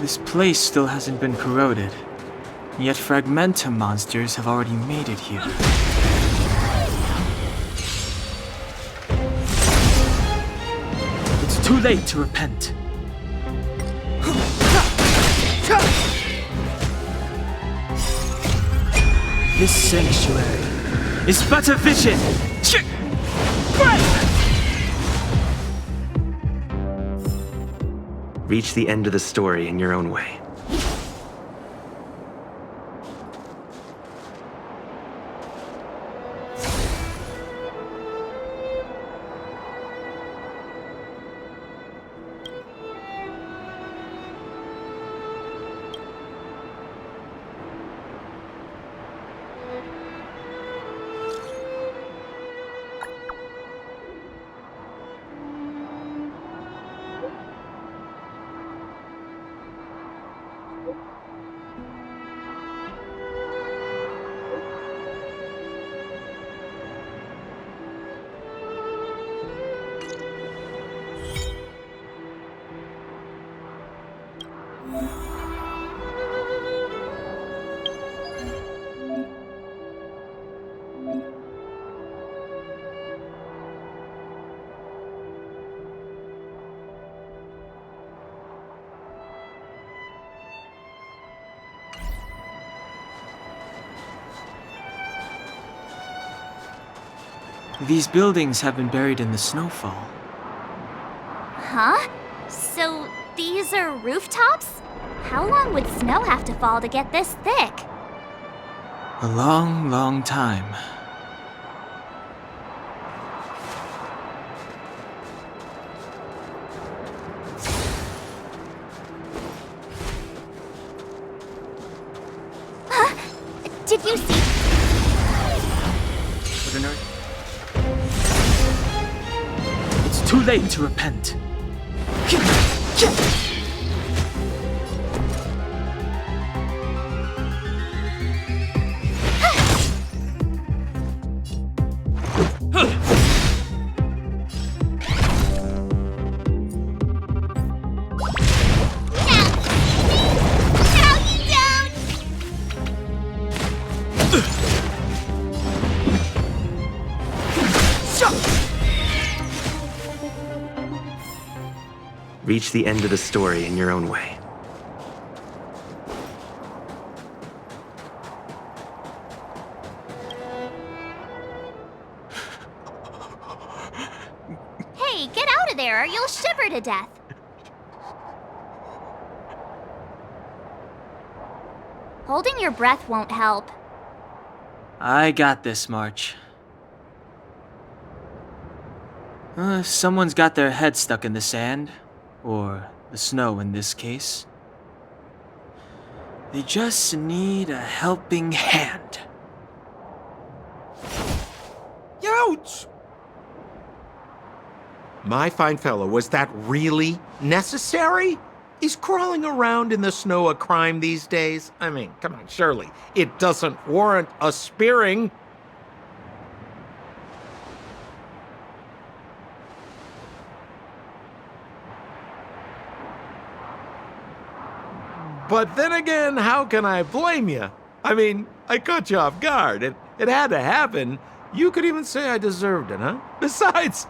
This place still hasn't been corroded, yet fragmentum monsters have already made it here. It's too late to repent. This sanctuary is but a vision! Reach the end of the story in your own way. These buildings have been buried in the snowfall. Huh? So these are rooftops? How long would snow have to fall to get this thick? A long, long time. Huh? Did you see? It's too late to repent. Reach the end of the story in your own way. Hey, get out of there or you'll shiver to death. Holding your breath won't help. I got this, March. If someone's got their head stuck in the sand, or the snow in this case, they just need a helping hand. Ouch! My fine fellow, was that really necessary? Is crawling around in the snow a crime these days? I mean, come on, surely it doesn't warrant a spearing. But then again, how can I blame you? I mean, I caught you off guard. It had to happen. You could even say I deserved it, huh? Besides,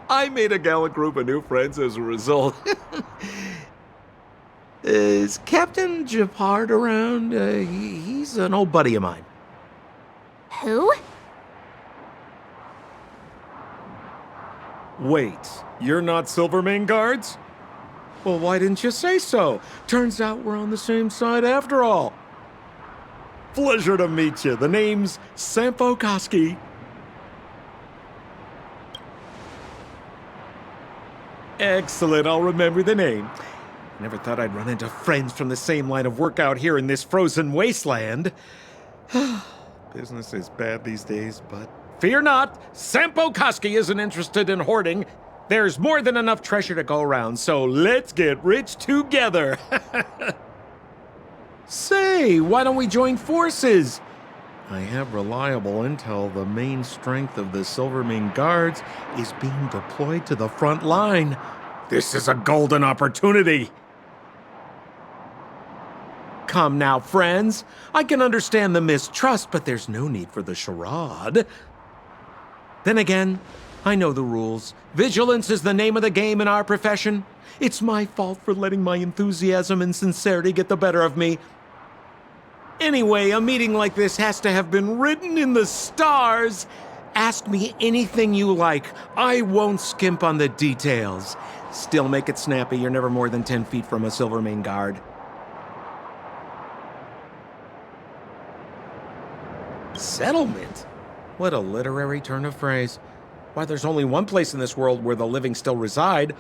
I made a gallant group of new friends as a result. Is Captain Japard around? He's an old buddy of mine. Who? Wait, you're not Silvermane guards? Well, why didn't you say so? Turns out we're on the same side after all. Pleasure to meet you. The name's Sampo Koski. Excellent, I'll remember the name. Never thought I'd run into friends from the same line of work out here in this frozen wasteland. Business is bad these days, but fear not, Sampo Koski isn't interested in hoarding. There's more than enough treasure to go around, so let's get rich together. Say, why don't we join forces? I have reliable intel the main strength of the Silvermane guards is being deployed to the front line. This is a golden opportunity. come now, friends. I can understand the mistrust, but there's no need for the charade. Then again, I know the rules. Vigilance is the name of the game in our profession. It's my fault for letting my enthusiasm and sincerity get the better of me. Anyway, a meeting like this has to have been written in the stars. Ask me anything you like. I won't skimp on the details. Still make it snappy. You're never more than 10 feet from a Silvermane guard. Settlement? What a literary turn of phrase. Why, there's only one place in this world where the living still reside.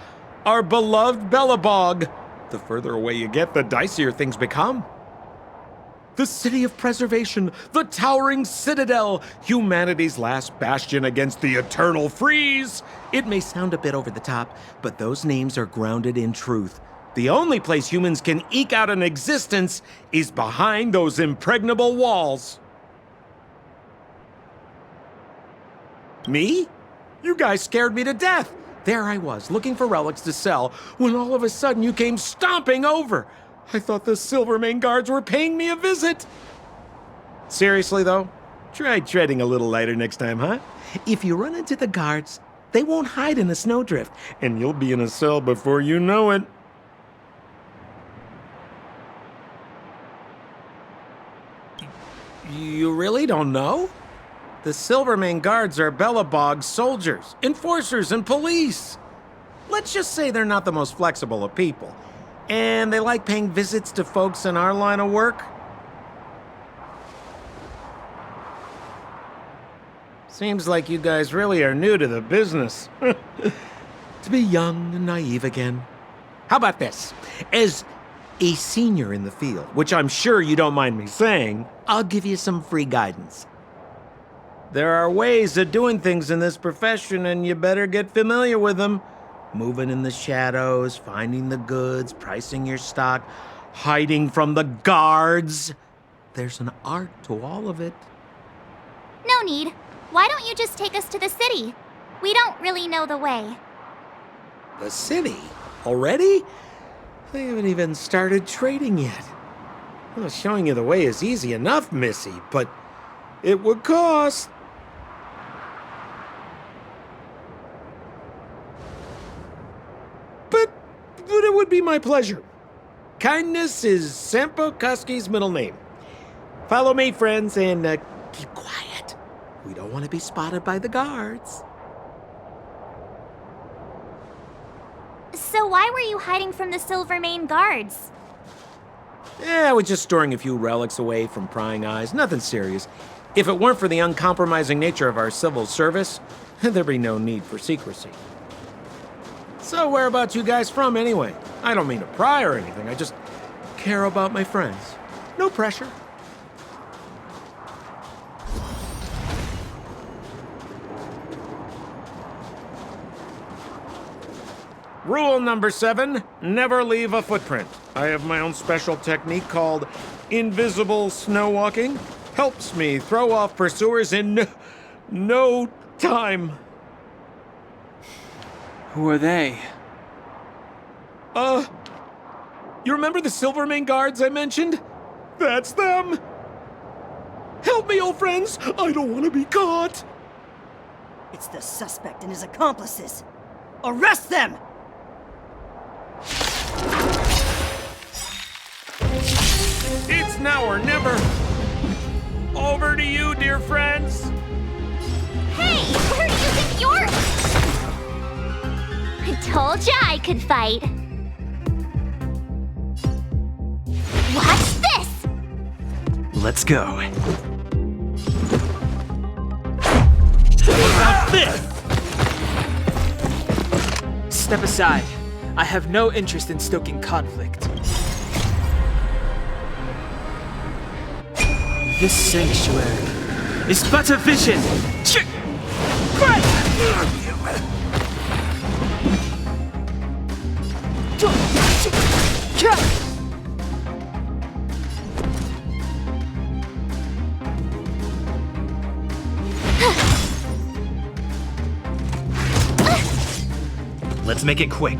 Our beloved Belobog. The further away you get, the dicier things become. The city of preservation, the towering citadel, humanity's last bastion against the eternal freeze. It may sound a bit over the top, but those names are grounded in truth. The only place humans can eke out an existence is behind those impregnable walls. Me? You guys scared me to death. There I was, looking for relics to sell, when all of a sudden you came stomping over. I thought the Silvermane guards were paying me a visit. Seriously, though, try treading a little lighter next time, huh? If you run into the guards, they won't hide in a snowdrift, and you'll be in a cell before you know it. You really don't know? The Silvermane guards are Belobog's soldiers, enforcers, and police. Let's just say they're not the most flexible of people. And they like paying visits to folks in our line of work. Seems like you guys really are new to the business. To be young and naive again. How about this? As a senior in the field, which I'm sure you don't mind me saying, I'll give you some free guidance. There are ways of doing things in this profession, and you better get familiar with them. Moving in the shadows, finding the goods, pricing your stock, hiding from the guards. There's an art to all of it. No need. Why don't you just take us to the city? We don't really know the way. The city? Already? They haven't even started trading yet. Well, showing you the way is easy enough, Missy, but it would cost. But it would be my pleasure. Kindness is Sampo Kuski's middle name. Follow me, friends, and keep quiet. We don't want to be spotted by the guards. So why were you hiding from the Silvermane guards? I was just storing a few relics away from prying eyes. Nothing serious. If it weren't for the uncompromising nature of our civil service, there'd be no need for secrecy. So whereabouts you guys from, anyway? I don't mean to pry or anything. I just care about my friends. No pressure. Rule number 7, never leave a footprint. I have my own special technique called invisible snow walking. Helps me throw off pursuers in no time. Who are they? You remember the Silvermane guards I mentioned? That's them! Help me, old friends! I don't want to be caught! It's the suspect and his accomplices. Arrest them! It's now or never! Over to you, dear friends! Hey, where do you think you're... I told ya I could fight. Watch this! Let's go. What about this? Step aside. I have no interest in stoking conflict. This sanctuary is but a vision! Let's make it quick.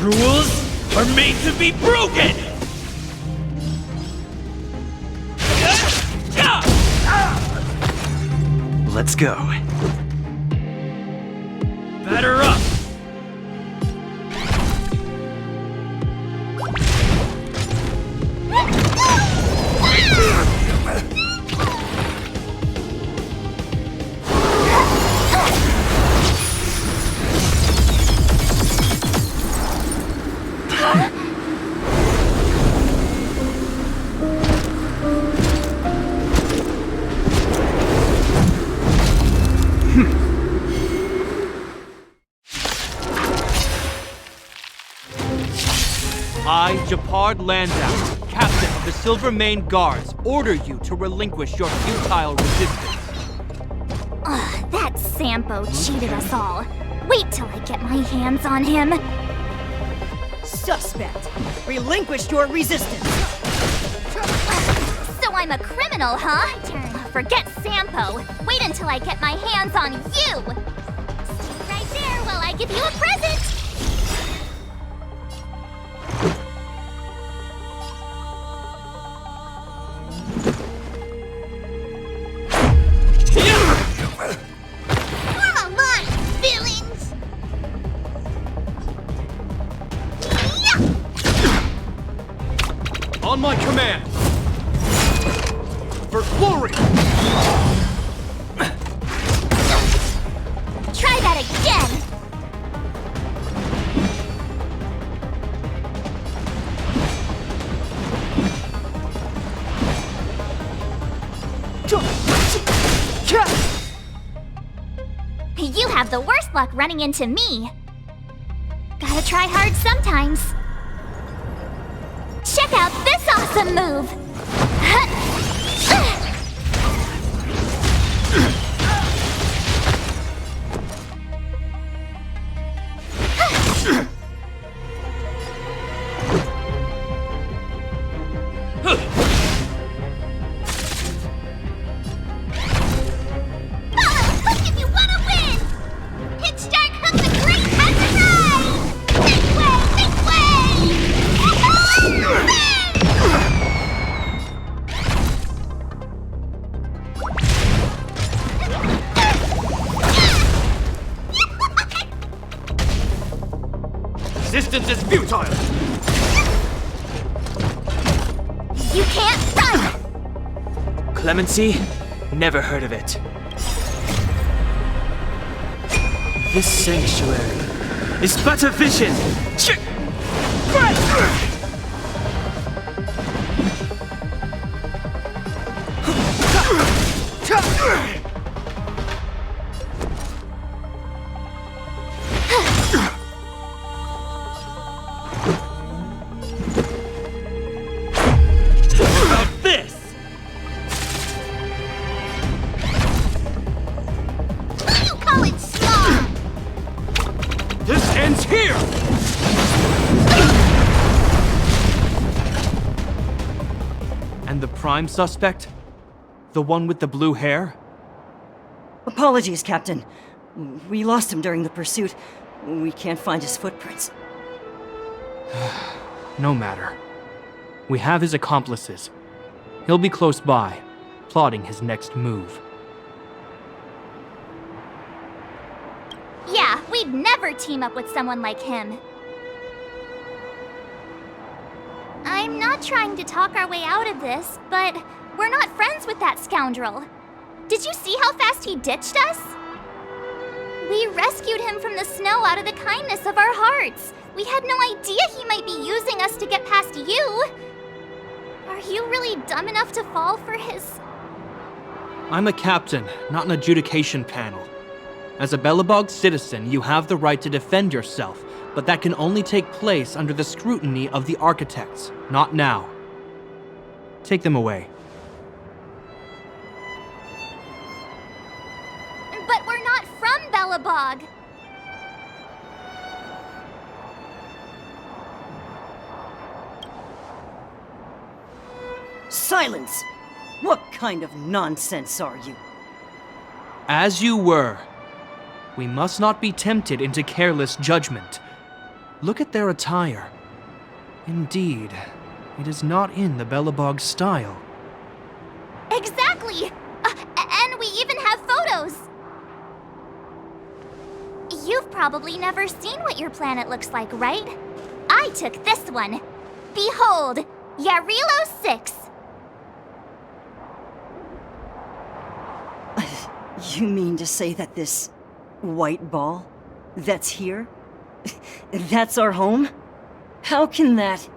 Rules are made to be broken! Let's go. Batter up! I, Japard Landau, captain of the Silver Mane Guards, order you to relinquish your futile resistance. Ugh, that Sampo cheated us all. Wait till I get my hands on him. Suspect, relinquish your resistance. So I'm a criminal, huh? Forget Sampo. Wait until I get my hands on you. Stay right there while I give you a present. Come on, villains! On my command! For glory! Try that again! You have the worst luck running into me. Gotta try hard sometimes. Check out this awesome move! Resistance is futile! You can't run! Clemency? Never heard of it. This sanctuary is but a vision! And the prime suspect? The one with the blue hair? Apologies, Captain. We lost him during the pursuit. We can't find his footprints. No matter. We have his accomplices. He'll be close by, plotting his next move. Yeah, we'd never team up with someone like him. I'm not trying to talk our way out of this, but we're not friends with that scoundrel. Did you see how fast he ditched us? We rescued him from the snow out of the kindness of our hearts. We had no idea he might be using us to get past you. Are you really dumb enough to fall for his... I'm a captain, not an adjudication panel. As a Belobog citizen, you have the right to defend yourself, but that can only take place under the scrutiny of the architects, not now. Take them away. But we're not from Belobog. Silence! What kind of nonsense are you? As you were. We must not be tempted into careless judgment. Look at their attire. Indeed, it is not in the Belobog style. Exactly! And we even have photos! You've probably never seen what your planet looks like, right? I took this one. Behold, Jarilo 6. You mean to say that this white ball that's here, that's our home? How can that...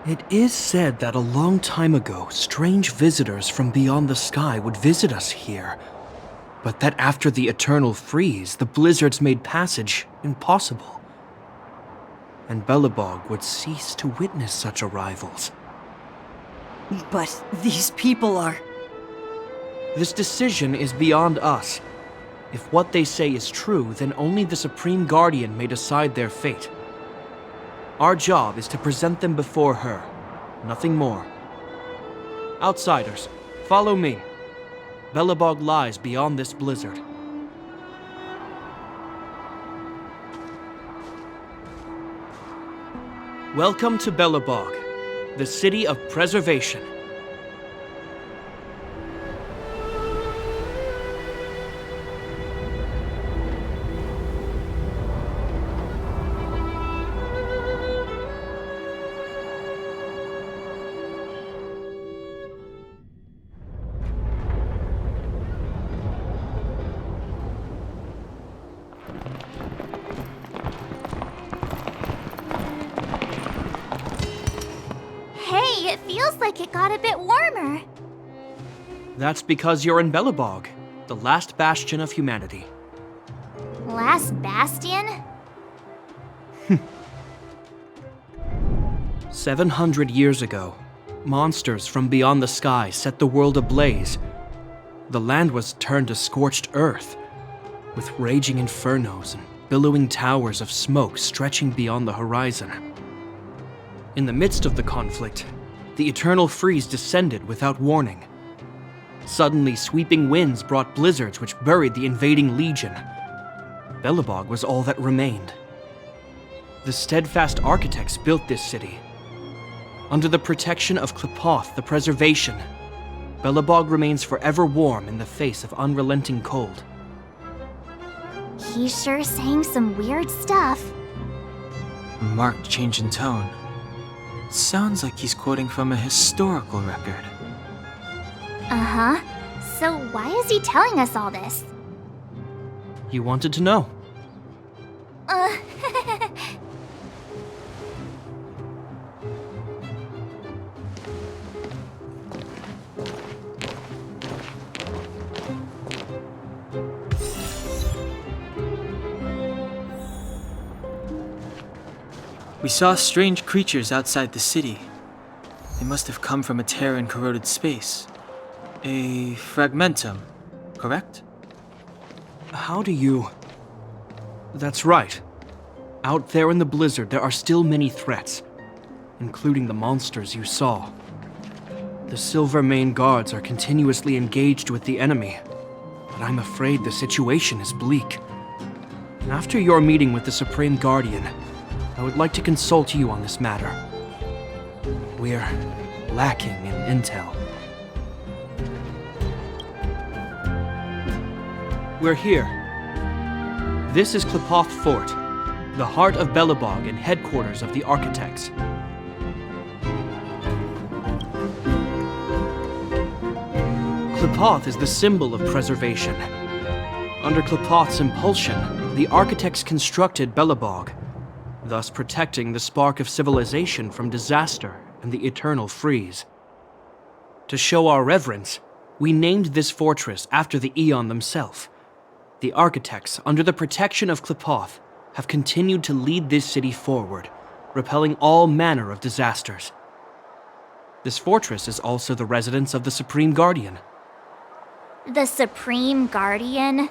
It is said that a long time ago, strange visitors from beyond the sky would visit us here. But that after the eternal freeze, the blizzards made passage impossible. And Belobog would cease to witness such arrivals. But these people are... This decision is beyond us. If what they say is true, then only the Supreme Guardian may decide their fate. Our job is to present them before her, nothing more. Outsiders, follow me. Belobog lies beyond this blizzard. Welcome to Belobog, the city of preservation. Hey, it feels like it got a bit warmer. That's because you're in Belobog, the last bastion of humanity. Last bastion? 700 years ago, monsters from beyond the sky set the world ablaze. The land was turned to scorched earth, with raging infernos and billowing towers of smoke stretching beyond the horizon. In the midst of the conflict, the eternal freeze descended without warning. Suddenly, sweeping winds brought blizzards which buried the invading legion. Belobog was all that remained. The steadfast architects built this city. Under the protection of Qlipoth, the preservation, Belobog remains forever warm in the face of unrelenting cold. He's sure saying some weird stuff. A marked change in tone. It sounds like he's quoting from a historical record. Uh-huh. So why is he telling us all this? You wanted to know. We saw strange creatures outside the city. They must have come from a tear in corroded space. A fragmentum, correct? How do you... That's right. Out there in the blizzard, there are still many threats, including the monsters you saw. The Silvermane guards are continuously engaged with the enemy, but I'm afraid the situation is bleak. After your meeting with the Supreme Guardian, I would like to consult you on this matter. We're lacking in intel. We're here. This is Qlipoth Fort, the heart of Belobog and headquarters of the architects. Qlipoth is the symbol of preservation. Under Qlipoth's impulsion, the architects constructed Belobog, thus protecting the spark of civilization from disaster and the eternal freeze. To show our reverence, we named this fortress after the Aeon themselves. The architects, under the protection of Qlipoth, have continued to lead this city forward, repelling all manner of disasters. This fortress is also the residence of the Supreme Guardian. The Supreme Guardian?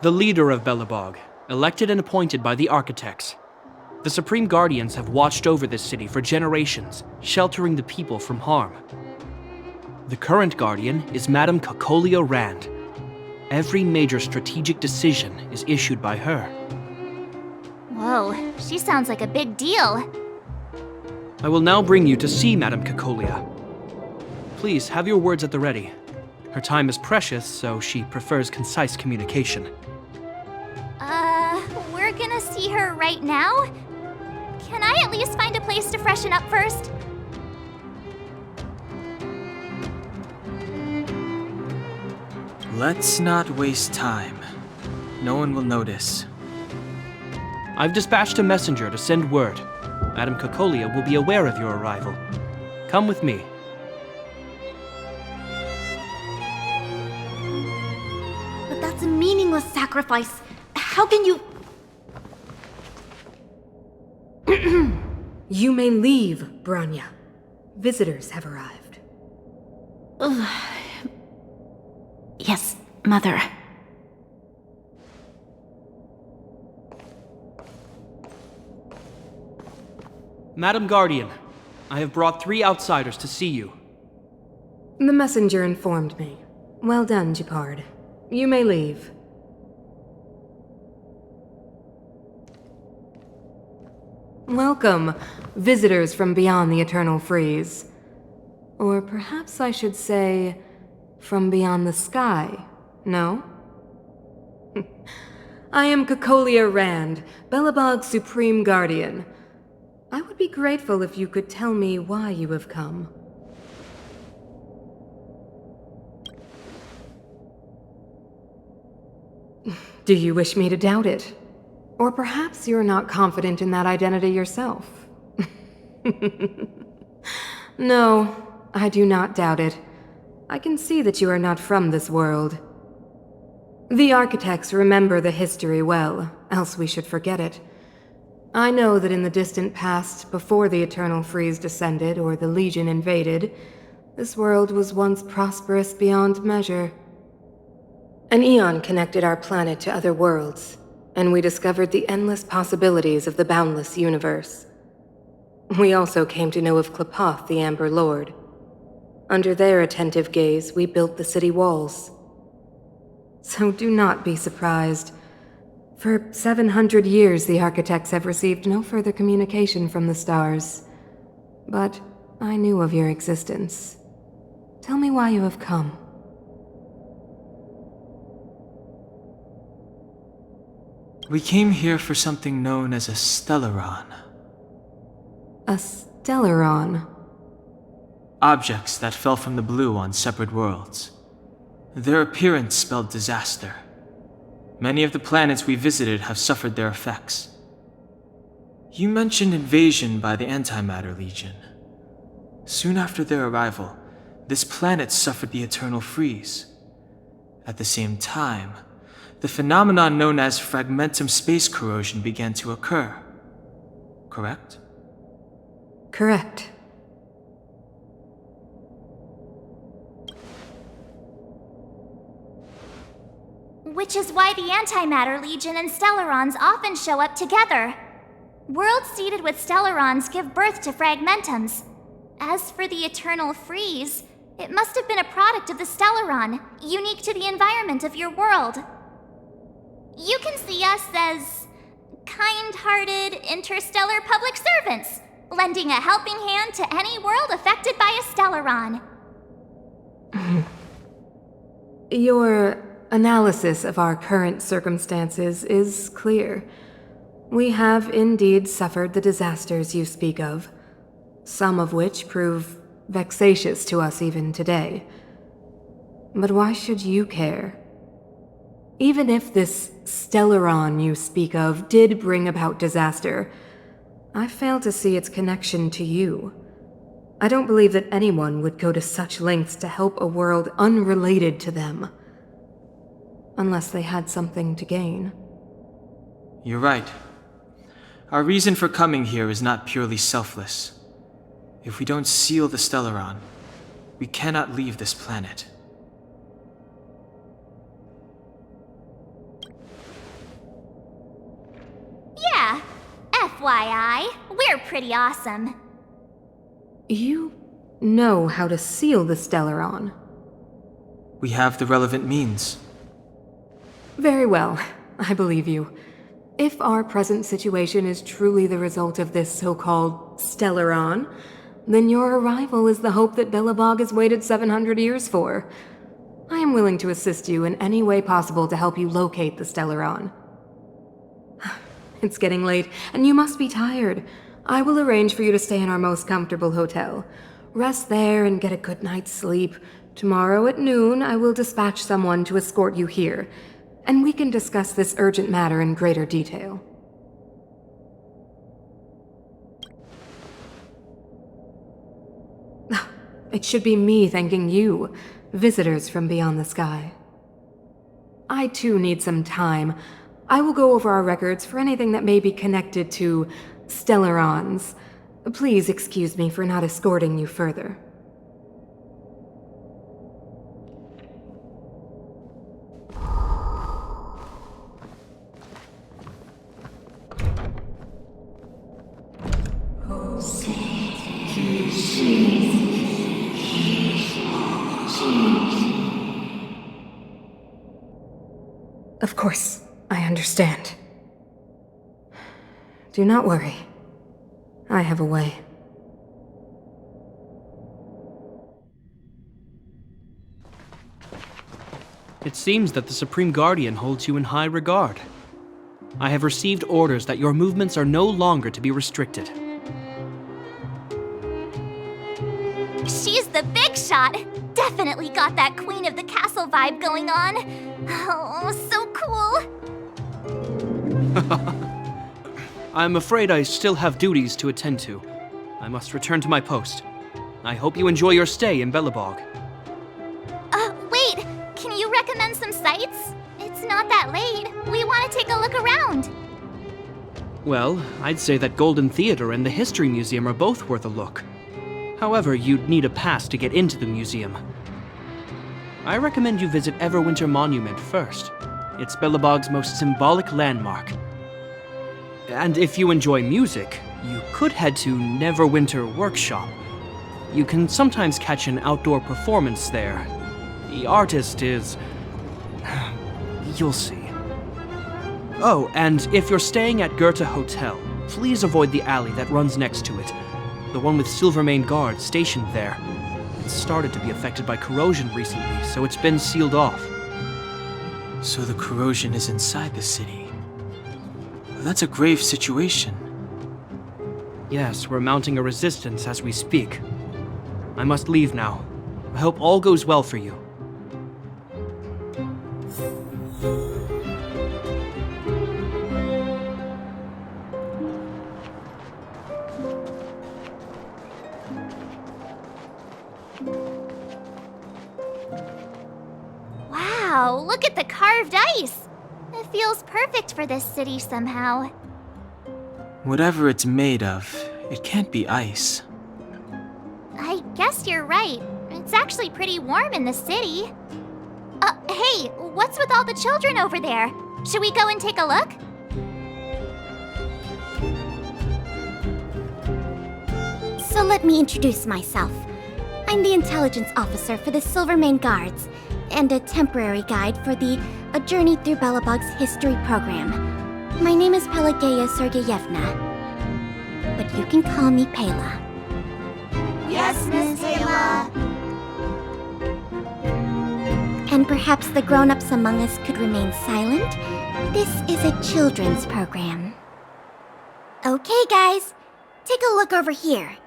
The leader of Belobog, elected and appointed by the architects. The Supreme Guardians have watched over this city for generations, sheltering the people from harm. The current Guardian is Madame Cocolio Rand, Every major strategic decision is issued by her. Whoa, she sounds like a big deal. I will now bring you to see Madame Cacolia. Please have your words at the ready. Her time is precious, so she prefers concise communication. We're gonna see her right now? Can I at least find a place to freshen up first? Let's not waste time. No one will notice. I've dispatched a messenger to send word. Madame Cacolia will be aware of your arrival. Come with me. But that's a meaningless sacrifice. How can you... You may leave, Bronya. Visitors have arrived. Yes, Mother. Madam Guardian, I have brought 3 outsiders to see you. The messenger informed me. Well done, Gepard. You may leave. Welcome, visitors from beyond the Eternal Freeze. Or perhaps I should say, from beyond the sky, no? I am Cacolia Rand, Belobog's Supreme Guardian. I would be grateful if you could tell me why you have come. Do you wish me to doubt it? Or perhaps you're not confident in that identity yourself? No, I do not doubt it. I can see that you are not from this world. The architects remember the history well, else we should forget it. I know that in the distant past, before the Eternal Freeze descended or the Legion invaded, this world was once prosperous beyond measure. An eon connected our planet to other worlds, and we discovered the endless possibilities of the boundless universe. We also came to know of Klapoth, the Amber Lord. Under their attentive gaze, we built the city walls. So do not be surprised. For 700 years, the architects have received no further communication from the stars. But I knew of your existence. Tell me why you have come. We came here for something known as a Stellaron. A Stellaron? Objects that fell from the blue on separate worlds. Their appearance spelled disaster. Many of the planets we visited have suffered their effects. You mentioned invasion by the Antimatter Legion. Soon after their arrival, this planet suffered the Eternal Freeze. At the same time, the phenomenon known as fragmentum space corrosion began to occur. Correct? Correct. Which is why the Antimatter Legion and Stellarons often show up together. Worlds seeded with Stellarons give birth to fragmentums. As for the Eternal Freeze, it must have been a product of the Stellaron, unique to the environment of your world. You can see us as kind-hearted interstellar public servants, lending a helping hand to any world affected by a Stellaron. Your analysis of our current circumstances is clear. We have indeed suffered the disasters you speak of, some of which prove vexatious to us even today. But why should you care? Even if this Stellaron you speak of did bring about disaster, I fail to see its connection to you. I don't believe that anyone would go to such lengths to help a world unrelated to them. Unless they had something to gain. You're right. Our reason for coming here is not purely selfless. If we don't seal the Stellaron, we cannot leave this planet. Yeah, FYI, we're pretty awesome. You know how to seal the Stellaron. We have the relevant means. Very well. I believe you. If our present situation is truly the result of this so-called Stellaron, then your arrival is the hope that Belobog has waited 700 years for. I am willing to assist you in any way possible to help you locate the Stellaron. It's getting late, and you must be tired. I will arrange for you to stay in our most comfortable hotel. Rest there and get a good night's sleep. Tomorrow at noon, I will dispatch someone to escort you here, and we can discuss this urgent matter in greater detail. It should be me thanking you, visitors from beyond the sky. I too need some time. I will go over our records for anything that may be connected to Stellarons. Please excuse me for not escorting you further. Of course, I understand. Do not worry. I have a way. It seems that the Supreme Guardian holds you in high regard. I have received orders that your movements are no longer to be restricted. She's the big shot! Definitely got that Queen of the Castle vibe going on. Oh, so cool! I'm afraid I still have duties to attend to. I must return to my post. I hope you enjoy your stay in Belobog. Wait! Can you recommend some sites? It's not that late. We want to take a look around. Well, I'd say that Golden Theater and the History Museum are both worth a look. However, you'd need a pass to get into the museum. I recommend you visit Everwinter Monument first. It's Belobog's most symbolic landmark. And if you enjoy music, you could head to Neverwinter Workshop. You can sometimes catch an outdoor performance there. The artist is... you'll see. Oh, and if you're staying at Goethe Hotel, please avoid the alley that runs next to it. The one with Silvermane guards stationed there. It's started to be affected by corrosion recently, so it's been sealed off. So the corrosion is inside the city. That's a grave situation. Yes, we're mounting a resistance as we speak. I must leave now. I hope all goes well for you. Wow, look at the carved ice! It feels perfect for this city somehow. Whatever it's made of, it can't be ice. I guess you're right. It's actually pretty warm in the city. Hey, what's with all the children over there? Should we go and take a look? So let me introduce myself. I'm the intelligence officer for the Silvermane Guards, and a temporary guide for the A Journey Through Belobog's History program. My name is Pelageya Sergeyevna, but you can call me Pela. Yes, Miss Pela. And perhaps the grown-ups among us could remain silent. This is a children's program. Okay, guys, take a look over here.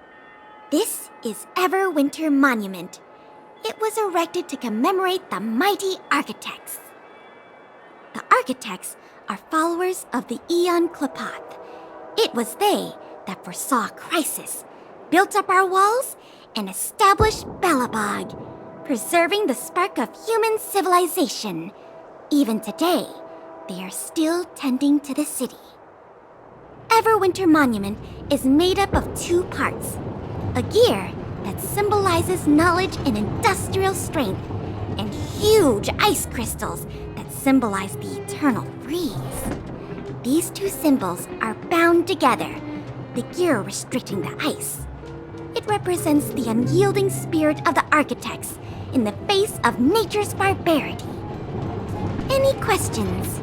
This is Everwinter Monument. It was erected to commemorate the mighty architects. The architects are followers of the Aeon Klapoth. It was they that foresaw crisis, built up our walls, and established Belobog, preserving the spark of human civilization. Even today, they are still tending to the city. Everwinter Monument is made up of 2 parts. A gear that symbolizes knowledge and industrial strength, and huge ice crystals that symbolize the eternal freeze. These 2 symbols are bound together, the gear restricting the ice. It represents the unyielding spirit of the architects in the face of nature's barbarity. Any questions?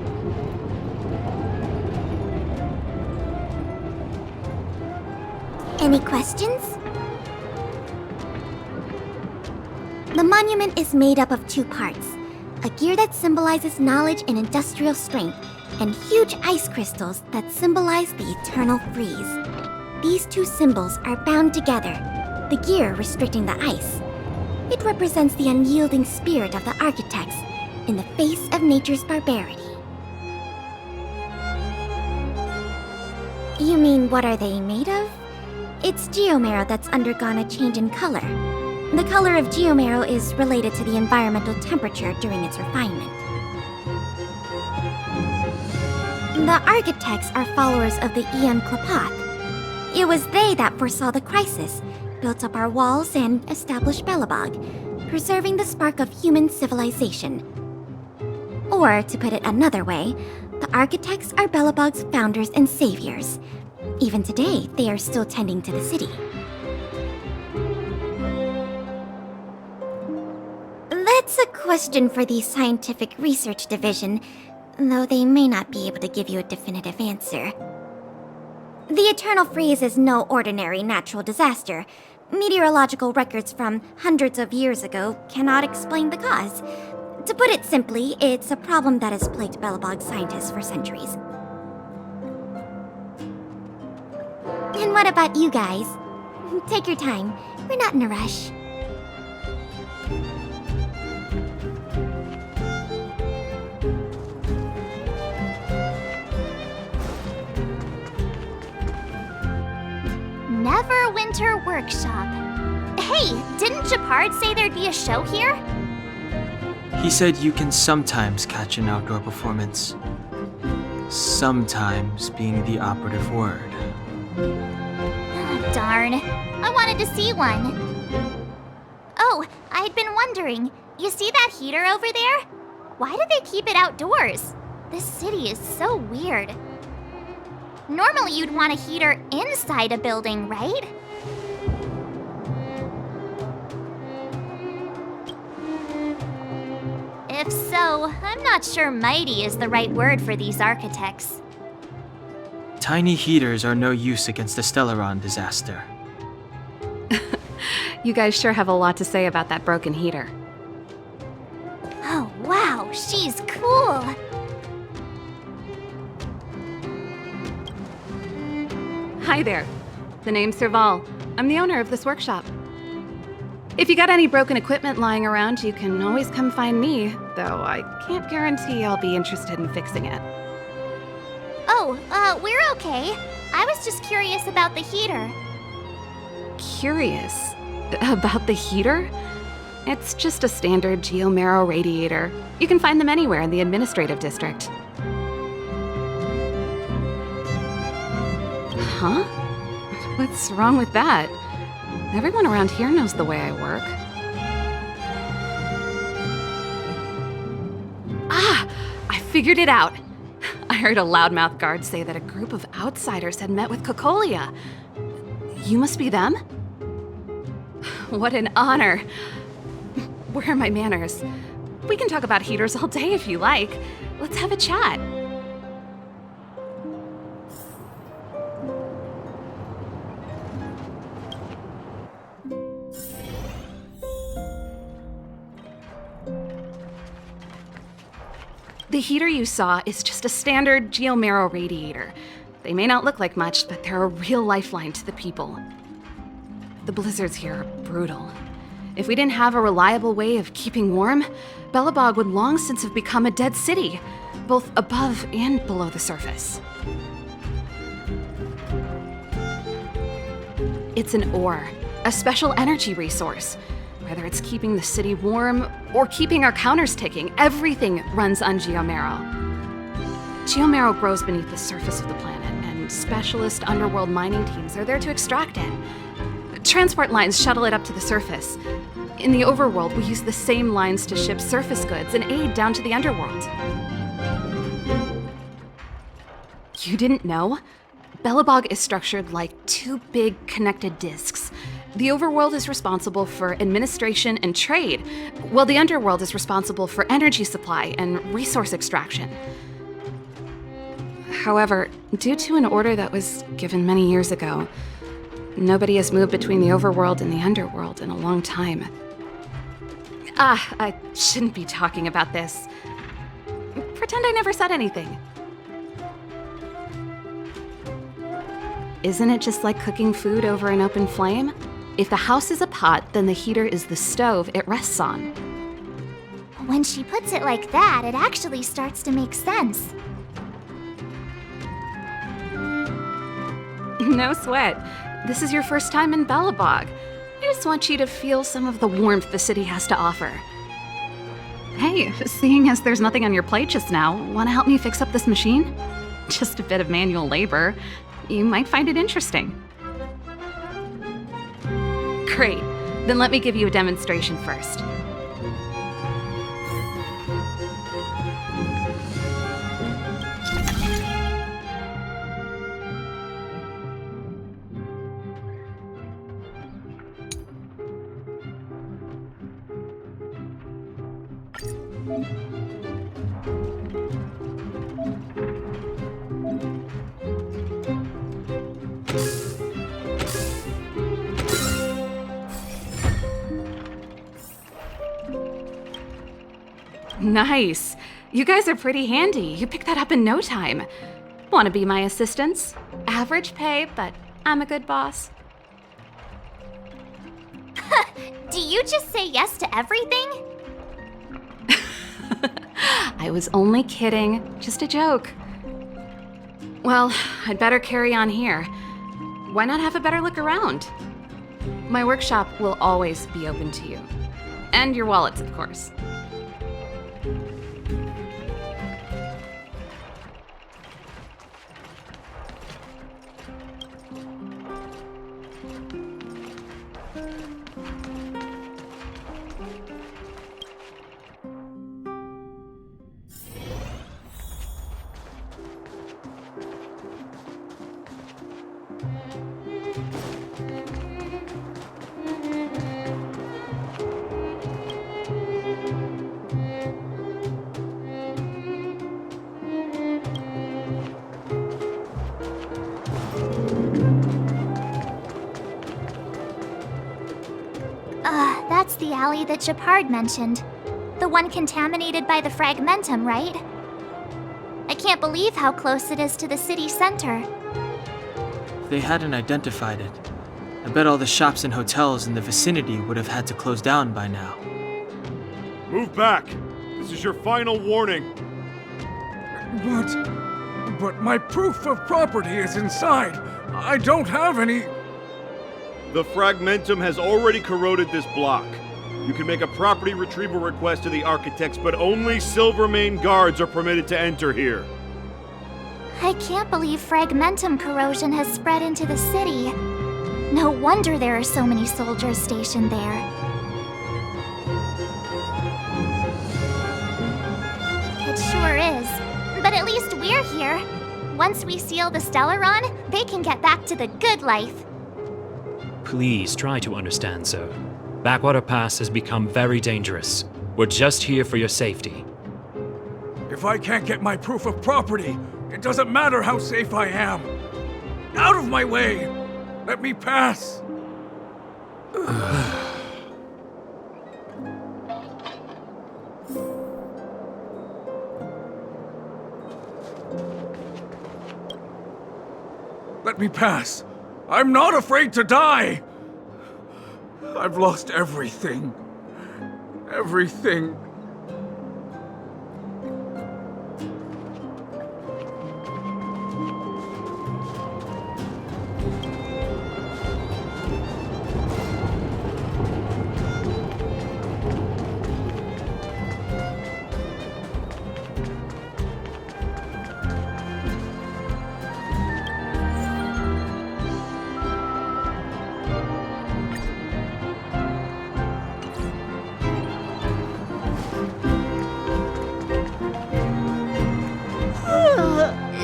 Any questions? The monument is made up of two parts. A gear that symbolizes knowledge and industrial strength, and huge ice crystals that symbolize the eternal freeze. These two symbols are bound together, the gear restricting the ice. It represents the unyielding spirit of the architects in the face of nature's barbarity. You mean, what are they made of? It's geomarrow that's undergone a change in color. The color of geomarrow is related to the environmental temperature during its refinement. The architects are followers of the Aeon Klapath. It was they that foresaw the crisis, built up our walls, and established Belobog, preserving the spark of human civilization. Or, to put it another way, the architects are Belobog's founders and saviors. Even today, they are still tending to the city. That's a question for the Scientific Research Division, though they may not be able to give you a definitive answer. The Eternal Freeze is no ordinary natural disaster. Meteorological records from hundreds of years ago cannot explain the cause. To put it simply, it's a problem that has plagued Belobog scientists for centuries. And what about you guys? Take your time. We're not in a rush. Neverwinter Workshop. Hey, didn't Japard say there'd be a show here? He said you can sometimes catch an outdoor performance. Sometimes being the operative word. Ah, darn. I wanted to see one. Oh, I'd been wondering. You see that heater over there? Why do they keep it outdoors? This city is so weird. Normally you'd want a heater inside a building, right? If so, I'm not sure mighty is the right word for these architects. Tiny heaters are no use against the Stellaron disaster. You guys sure have a lot to say about that broken heater. Oh, wow, she's cool. Hi there. The name's Serval. I'm the owner of this workshop. If you got any broken equipment lying around, you can always come find me, though I can't guarantee I'll be interested in fixing it. Oh, we're okay. I was just curious about the heater. Curious? About the heater? It's just a standard geomarrow radiator. You can find them anywhere in the administrative district. Huh? What's wrong with that? Everyone around here knows the way I work. Ah! I figured it out! I heard a loudmouth guard say that a group of outsiders had met with Cocolia. You must be them? What an honor. Where are my manners? We can talk about heaters all day if you like. Let's have a chat. The heater you saw is just a standard geomarrow radiator. They may not look like much, but they're a real lifeline to the people. The blizzards here are brutal. If we didn't have a reliable way of keeping warm, Belobog would long since have become a dead city, both above and below the surface. It's an ore, a special energy resource. Whether it's keeping the city warm or keeping our counters ticking, everything runs on geomarrow. Geomarrow grows beneath the surface of the planet, and specialist underworld mining teams are there to extract it. Transport lines shuttle it up to the surface. In the Overworld, we use the same lines to ship surface goods and aid down to the underworld. You didn't know? Belobog is structured like two big connected discs. The overworld is responsible for administration and trade, while the underworld is responsible for energy supply and resource extraction. However, due to an order that was given many years ago, nobody has moved between the overworld and the underworld in a long time. I shouldn't be talking about this. Pretend I never said anything. Isn't it just like cooking food over an open flame? If the house is a pot, then the heater is the stove it rests on. When she puts it like that, it actually starts to make sense. No sweat. This is your first time in Belobog. I just want you to feel some of the warmth the city has to offer. Hey, seeing as there's nothing on your plate just now, want to help me fix up this machine? Just a bit of manual labor. You might find it interesting. Great. Then let me give you a demonstration first. Nice. You guys are pretty handy. You picked that up in no time. Want to be my assistants? Average pay, but I'm a good boss. Do you just say yes to everything? I was only kidding. Just a joke. Well, I'd better carry on here. Why not have a better look around? My workshop will always be open to you. And your wallets, of course. That's the alley that Japard mentioned. The one contaminated by the fragmentum, right? I can't believe how close it is to the city center. If they hadn't identified it, I bet all the shops and hotels in the vicinity would have had to close down by now. Move back! This is your final warning. But my proof of property is inside. I don't have any... The fragmentum has already corroded this block. You can make a property retrieval request to the architects, but only Silvermane guards are permitted to enter here. I can't believe fragmentum corrosion has spread into the city. No wonder there are so many soldiers stationed there. It sure is. But at least we're here. Once we seal the Stellaron, they can get back to the good life. Please try to understand, sir. Backwater Pass has become very dangerous. We're just here for your safety. If I can't get my proof of property, it doesn't matter how safe I am. Out of my way! Let me pass! Let me pass. I'm not afraid to die! I've lost everything. Everything.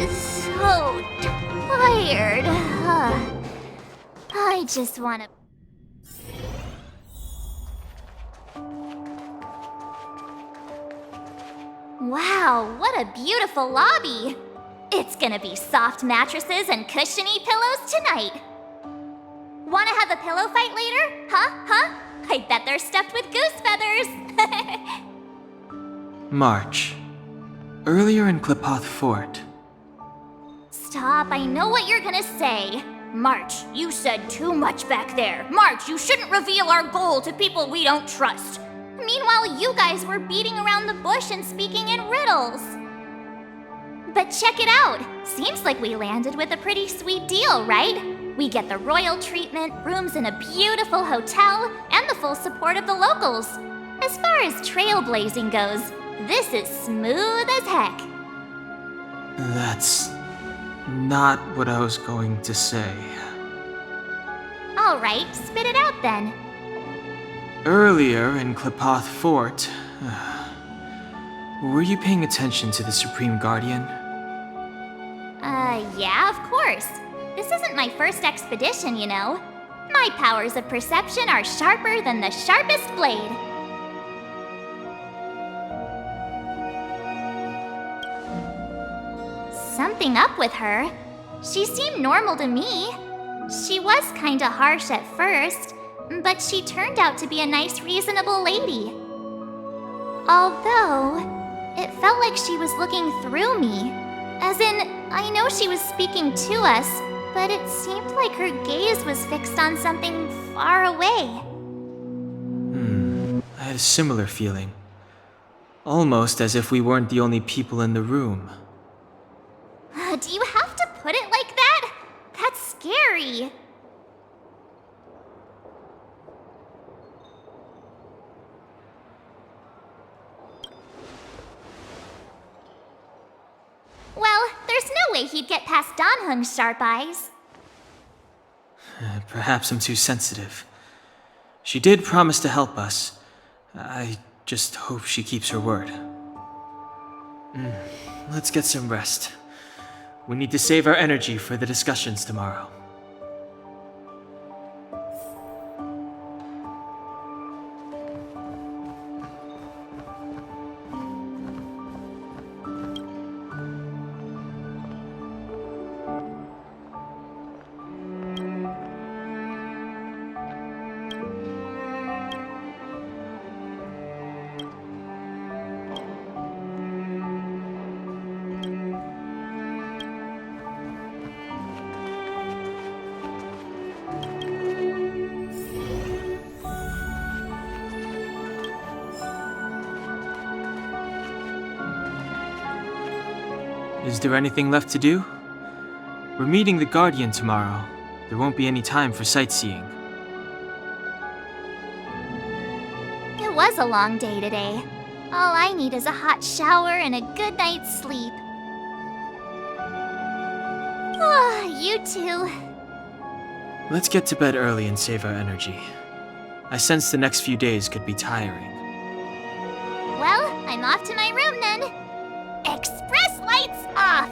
So tired. I just wanna... Wow, what a beautiful lobby! It's gonna be soft mattresses and cushiony pillows tonight. Wanna have a pillow fight later? Huh? I bet they're stuffed with goose feathers! March. Earlier in Klipoth Fort. Stop, I know what you're gonna say. March, you said too much back there. March, you shouldn't reveal our goal to people we don't trust. Meanwhile, you guys were beating around the bush and speaking in riddles. But check it out. Seems like we landed with a pretty sweet deal, right? We get the royal treatment, rooms in a beautiful hotel, and the full support of the locals. As far as trailblazing goes, this is smooth as heck. That's not what I was going to say. Alright, spit it out then. Earlier in Klipoth Fort, were you paying attention to the Supreme Guardian? Yeah, of course. This isn't my first expedition, you know. My powers of perception are sharper than the sharpest blade. Something up with her. She seemed normal to me. She was kinda harsh at first, but she turned out to be a nice, reasonable lady. Although, it felt like she was looking through me. As in, I know she was speaking to us, but it seemed like her gaze was fixed on something far away. I had a similar feeling. Almost as if we weren't the only people in the room. Do you have to put it like that? That's scary. Well, there's no way he'd get past Danhung's sharp eyes. Perhaps I'm too sensitive. She did promise to help us. I just hope she keeps her word. Let's get some rest. We need to save our energy for the discussions tomorrow. Is there anything left to do? We're meeting the Guardian tomorrow. There won't be any time for sightseeing. It was a long day today. All I need is a hot shower and a good night's sleep. You too. Let's get to bed early and save our energy. I sense the next few days could be tiring. Well, I'm off to my room then. Express lights off!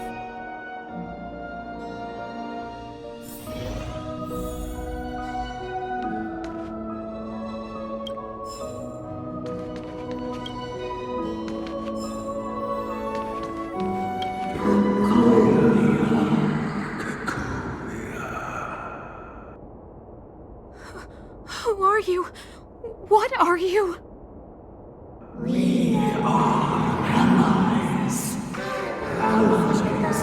Who are you? What are you? We are allies. Thousands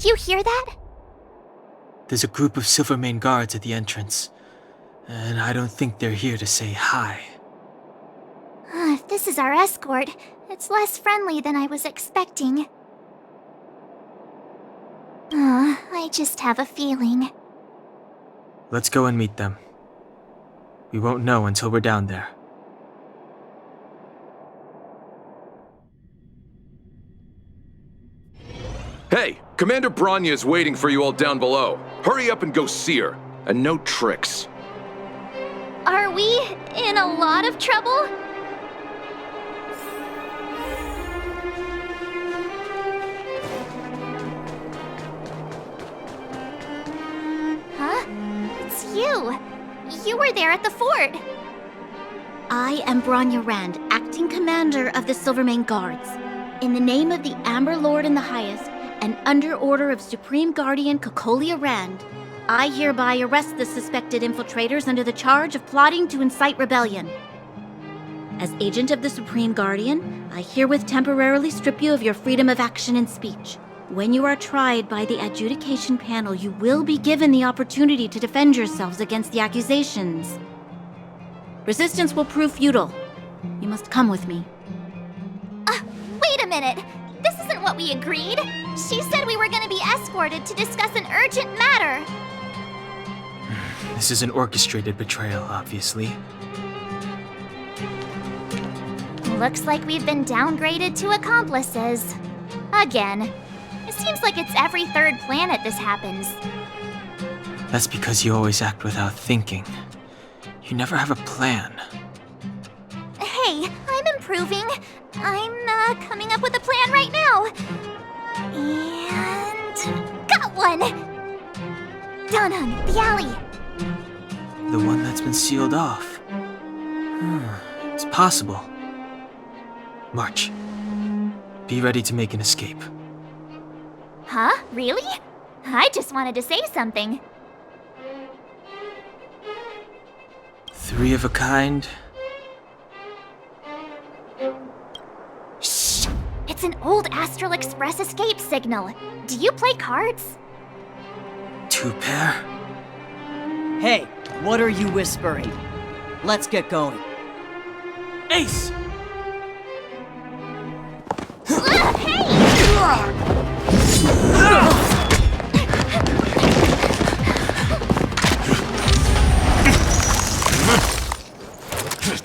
Did you hear that? There's a group of Silvermane guards at the entrance, and I don't think they're here to say hi. If this is our escort, it's less friendly than I was expecting. I just have a feeling. Let's go and meet them. We won't know until we're down there. Hey, Commander Bronya is waiting for you all down below. Hurry up and go see her. And no tricks. Are we in a lot of trouble? Huh? It's you. You were there at the fort. I am Bronya Rand, acting commander of the Silvermane Guards. In the name of the Amber Lord in the Highest, and under order of Supreme Guardian Kokolia Rand, I hereby arrest the suspected infiltrators under the charge of plotting to incite rebellion. As agent of the Supreme Guardian, I herewith temporarily strip you of your freedom of action and speech. When you are tried by the adjudication panel, you will be given the opportunity to defend yourselves against the accusations. Resistance will prove futile. You must come with me. Wait a minute. This isn't what we agreed. She said we were going to be escorted to discuss an urgent matter. This is an orchestrated betrayal, obviously. Looks like we've been downgraded to accomplices. Again. It seems like it's every third planet this happens. That's because you always act without thinking. You never have a plan. Hey, I'm improving. I'm coming up with a plan right now. And... got one! Down the alley. The one that's been sealed off. It's possible. March. Be ready to make an escape. Huh? Really? I just wanted to say something. 3 of a kind. Shh! It's an old Astral Express escape signal. Do you play cards? 2 pair? Hey, what are you whispering? Let's get going. Ace!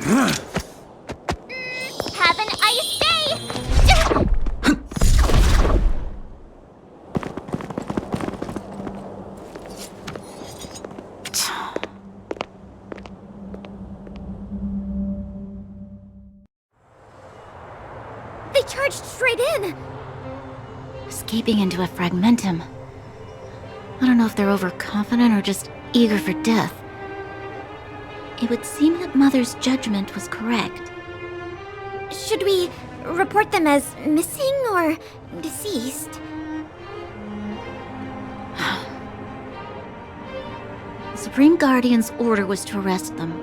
Hey! Have an ice day! They charged straight in! Escaping into a fragmentum. I don't know if they're overconfident or just eager for death. It would seem that Mother's judgment was correct. Should we report them as missing or deceased? The Supreme Guardian's order was to arrest them.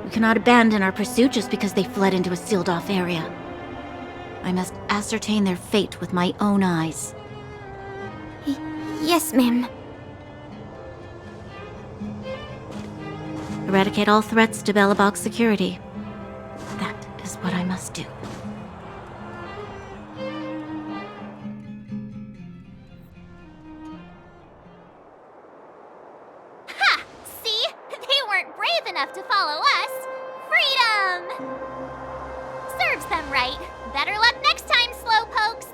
We cannot abandon our pursuit just because they fled into a sealed-off area. I must ascertain their fate with my own eyes. Yes, ma'am. Eradicate all threats to Belobog security. That is what I must do. Ha! See? They weren't brave enough to follow us. Freedom! Serves them right. Better luck next time, slowpokes.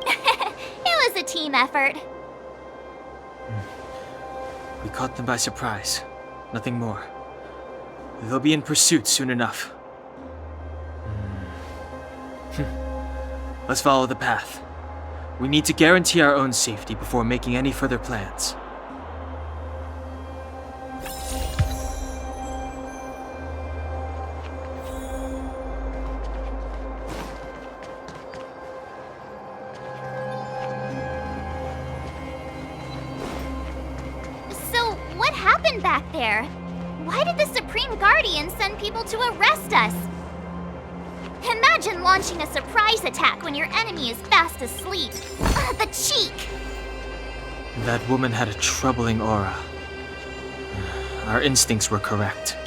It was a team effort. We caught them by surprise. Nothing more. They'll be in pursuit soon enough. Let's follow the path. We need to guarantee our own safety before making any further plans. Back there. Why did the Supreme Guardian send people to arrest us? Imagine launching a surprise attack when your enemy is fast asleep. The cheek! That woman had a troubling aura. Our instincts were correct.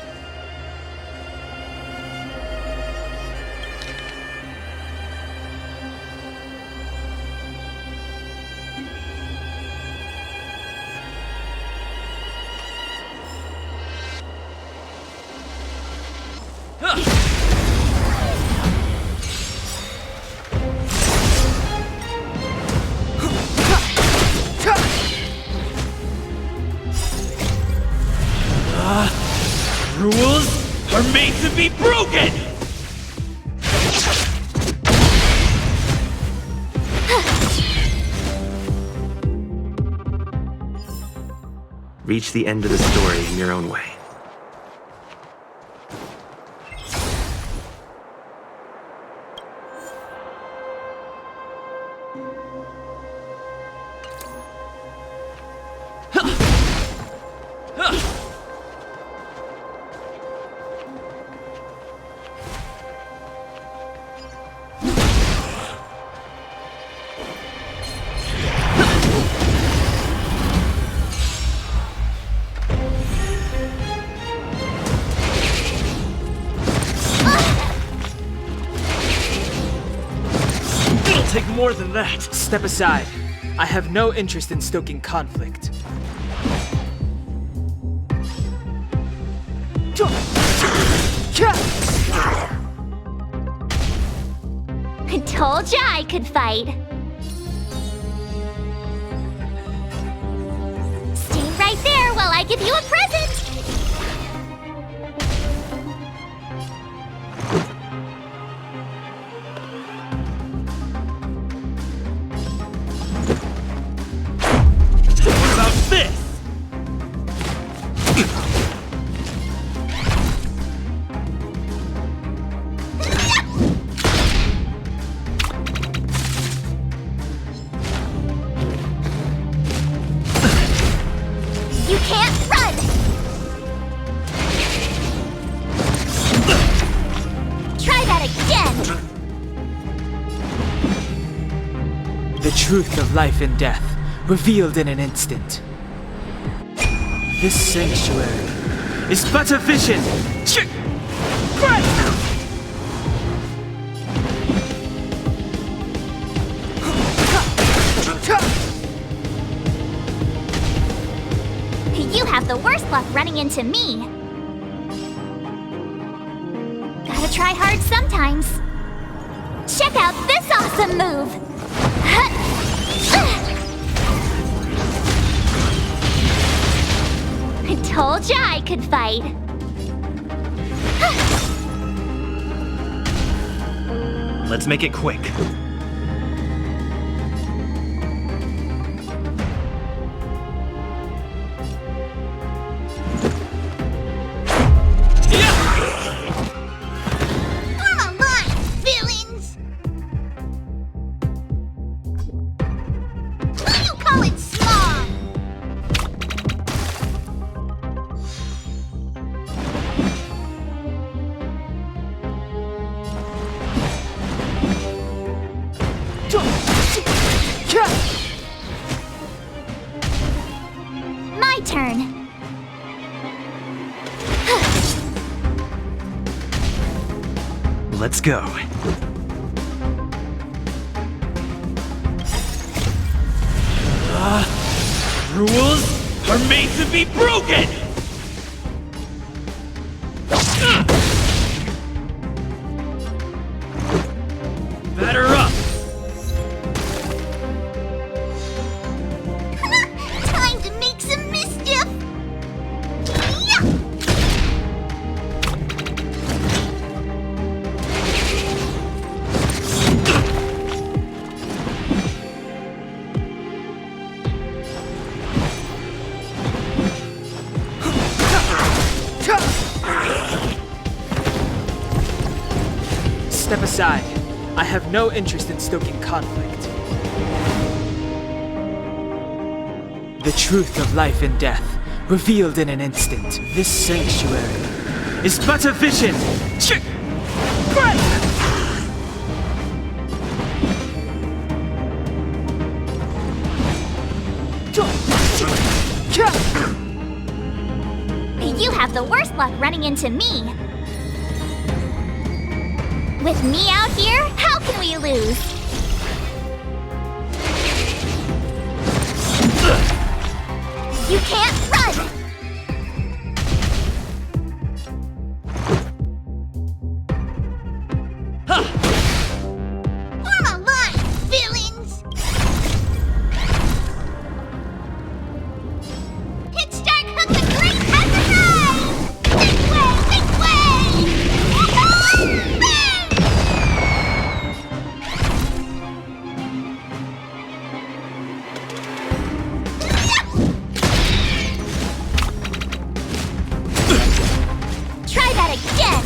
Rules are made to be broken! Reach the end of the story in your own way. Take more than that. Step aside. I have no interest in stoking conflict. I told ya I could fight. Stay right there while I give you a present! What about this? You can't run! Try that again! The truth of life and death, revealed in an instant. This sanctuary is but a vision! You have the worst luck running into me. Gotta try hard sometimes. Check out this awesome move! I told ya I could fight. Let's make it quick. Come on, villains! What do you call it small? My turn. Let's go. Rules are made to be broken! Batter up! Time to make some mischief! Yeah! Step aside. I have no interest in stoking conflict. The truth of life and death, revealed in an instant. This sanctuary is but a vision! worst luck running into me. With me out here, how can we lose? You can't run! Form a line, villains! Pitch Dark Hook the Great has arrived! This way! This way! Try that again!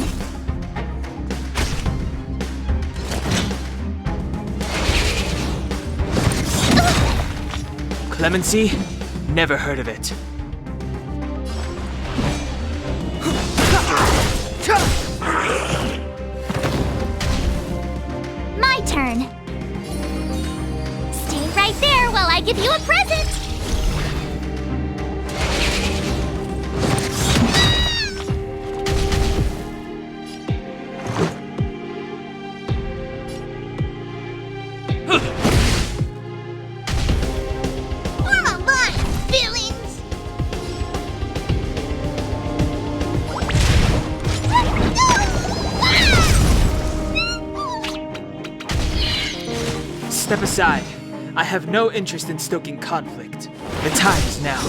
Clemency? Never heard of it. My turn. Stay right there while I give you a present. Form a line, villains! Step aside. I have no interest in stoking conflict. The time is now.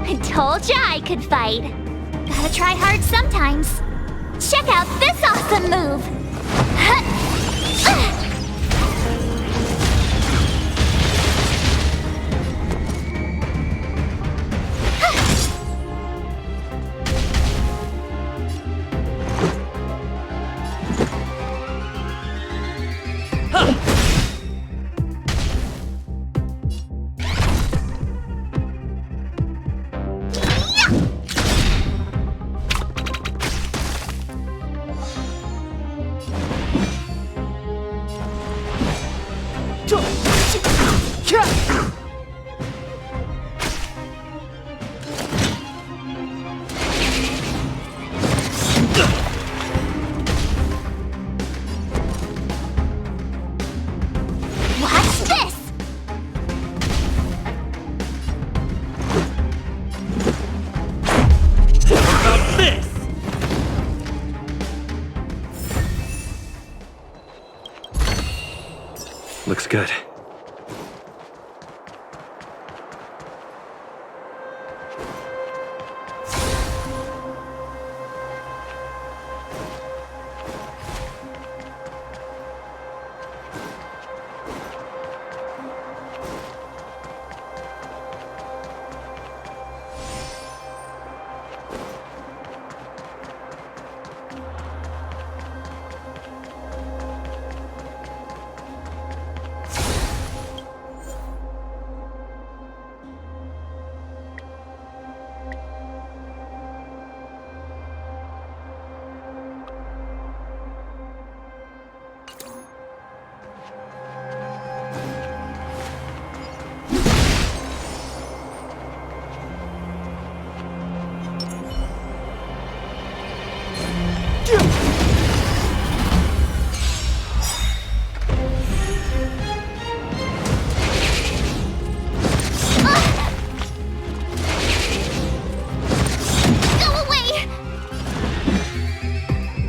I told ya I could fight. Gotta try hard sometimes. Check out this awesome move! Watch this! About this! Looks good.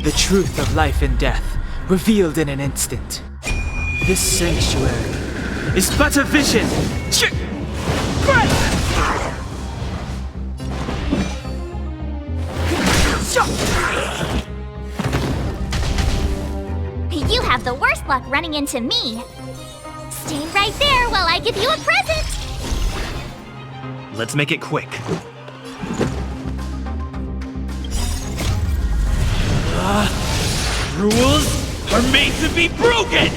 The truth of life and death, revealed in an instant. This sanctuary is but a vision! You have the worst luck running into me. Stay right there while I give you a present! Let's make it quick. Rules are made to be broken!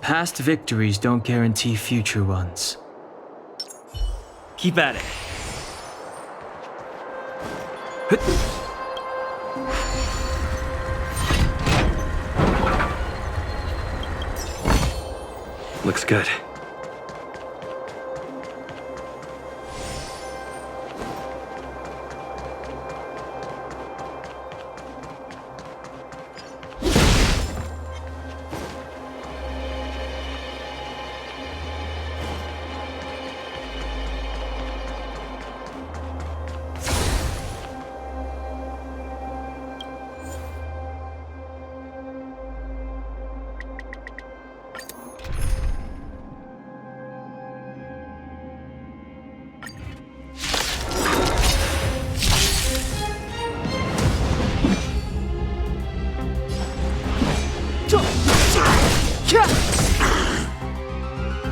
Past victories don't guarantee future ones. Keep at it. Looks good.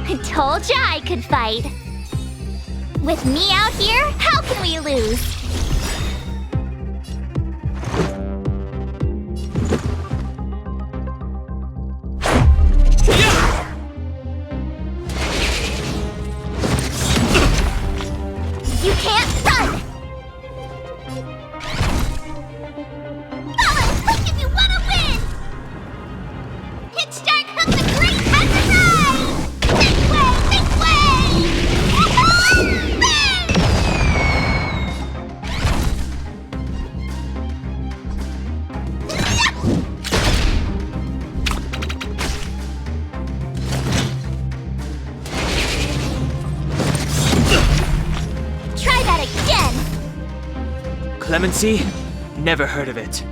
I told ya I could fight. With me out here, how can we lose? You can't run! Follow quick if you want to win! Hit start hook the great hazard ride! This way! This way! Try that again! Clemency? Never heard of it.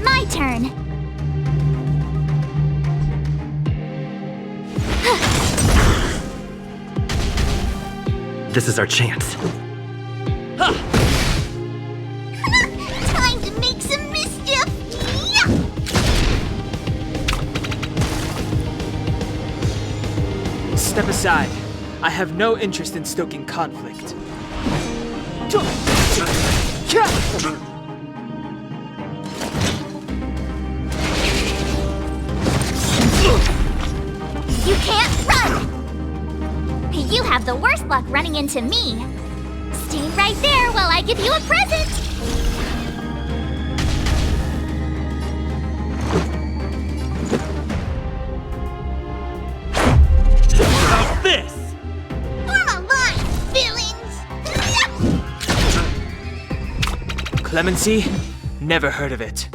My turn. This is our chance. Time to make some mischief! Yeah! Step aside. I have no interest in stoking conflict. You can't run! You have the worst luck running into me. Stay right there while I give you a present! How's this? Form a line, villains! Clemency? Never heard of it.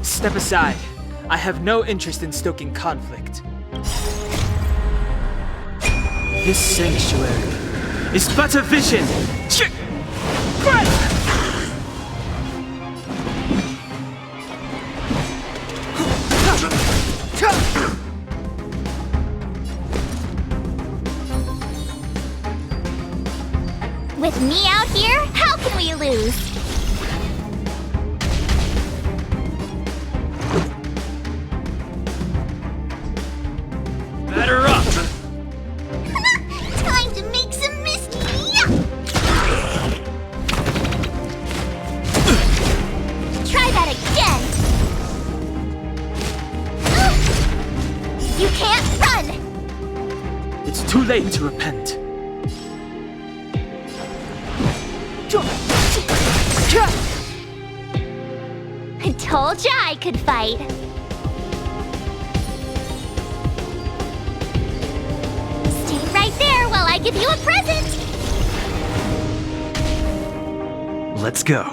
Step aside. I have no interest in stoking conflict. This sanctuary is but a vision! With me out here, how can we lose? Batter up! Time to make some mischief! Try that again! You can't run! It's too late to repent. I told ya I could fight. Stay right there while I give you a present. Let's go.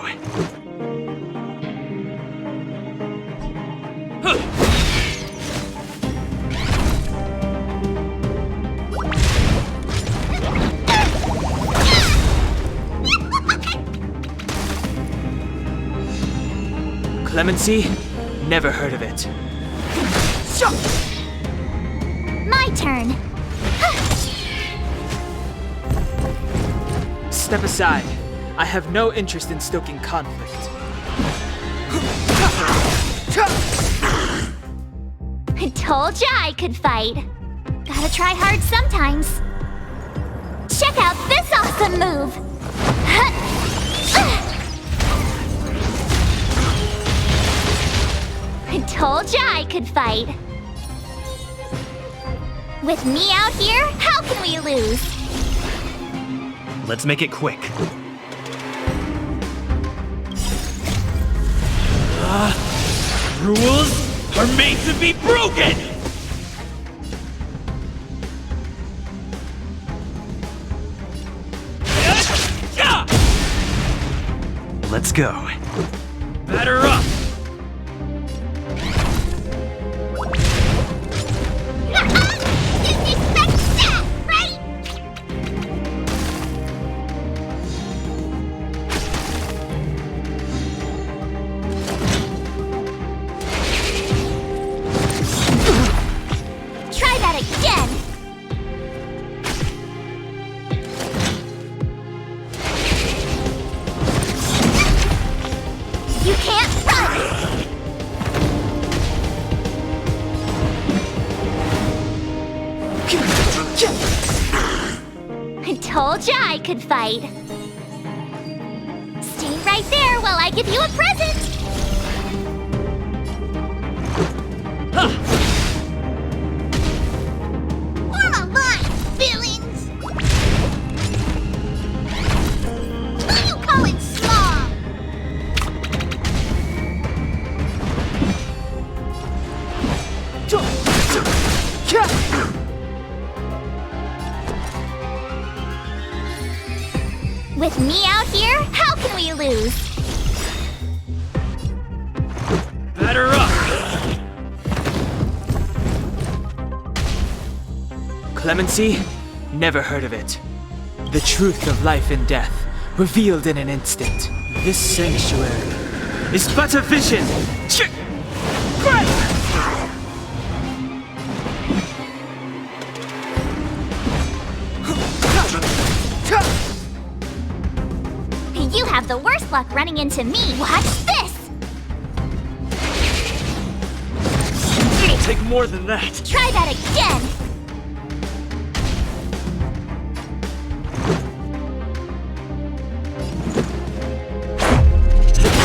Clemency? Never heard of it. My turn. Step aside. I have no interest in stoking conflict. I told ya I could fight. Gotta try hard sometimes. Check out this awesome move! I told ya I could fight. With me out here, how can we lose? Let's make it quick. Rules are made to be broken! Let's go. Batter up! Didn't expect that, right? Try that again! You can't run! I told ya I could fight. Stay right there while I give you a present! Form a line, villains! Who you calling small? With me out here, how can we lose? Batter up! Clemency? Never heard of it. The truth of life and death, revealed in an instant. This sanctuary is but a vision! You have the worst luck running into me. Watch this! It'll take more than that! Try that again!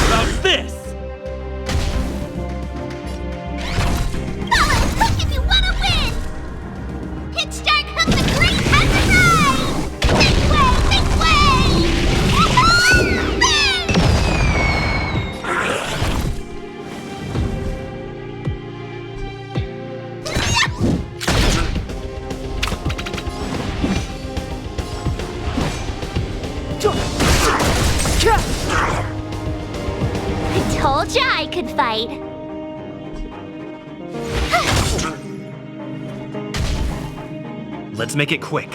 About this! Follow Hook if you want to win! Hit start Hook the Great has arrived! This way! This way! I told ya I could fight. Let's make it quick.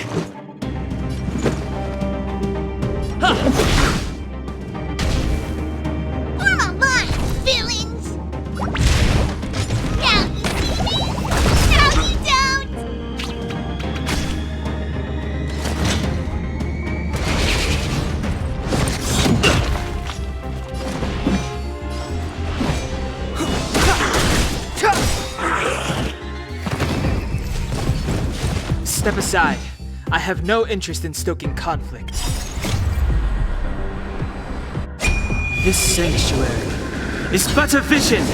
Form a line, villains! Now you see me? Now you don't! Step aside. I have no interest in stoking conflict. This sanctuary is but a vision!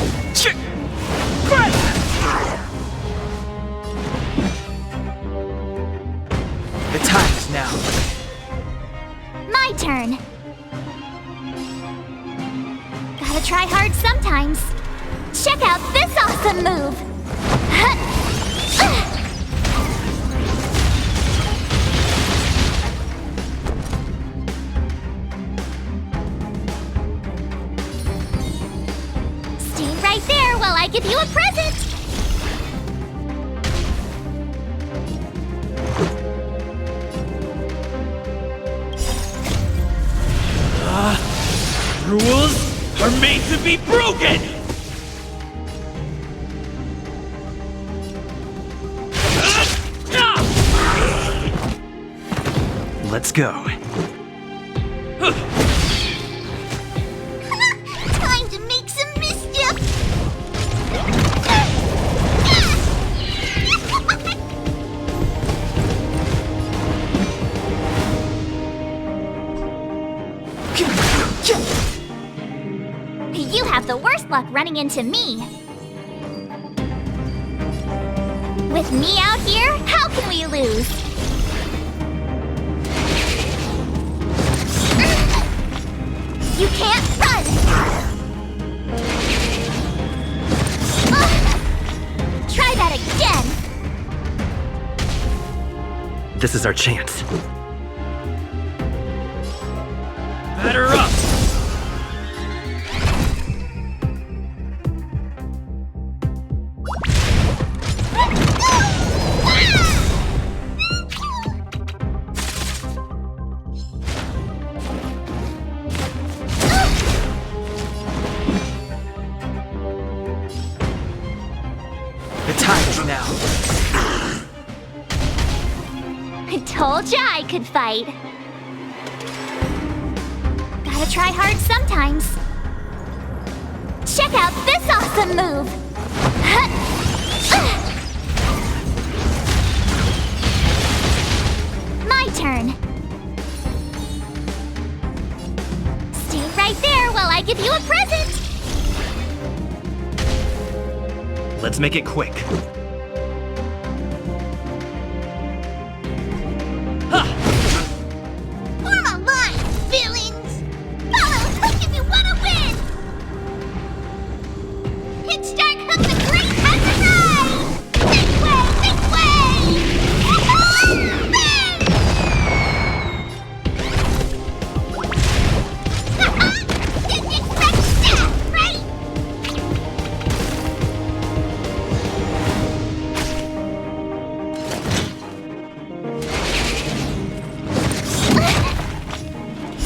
The time is now. My turn. Gotta try hard sometimes. Check out this awesome move! Stay right there while I give you a present! Rules are made to be broken! Let's go. Time to make some mischief! You have the worst luck running into me. With me out here, how can we lose? You can't run! Try that again! This is our chance. Batter up! The time is now. I told ya I could fight. Gotta try hard sometimes. Check out this awesome move! My turn. Stay right there while I give you a present! Let's make it quick. Form a line, villains! Follow hook if you wanna win! Hit start hook the great has arrived! This way, this way! Didn't expect that, right?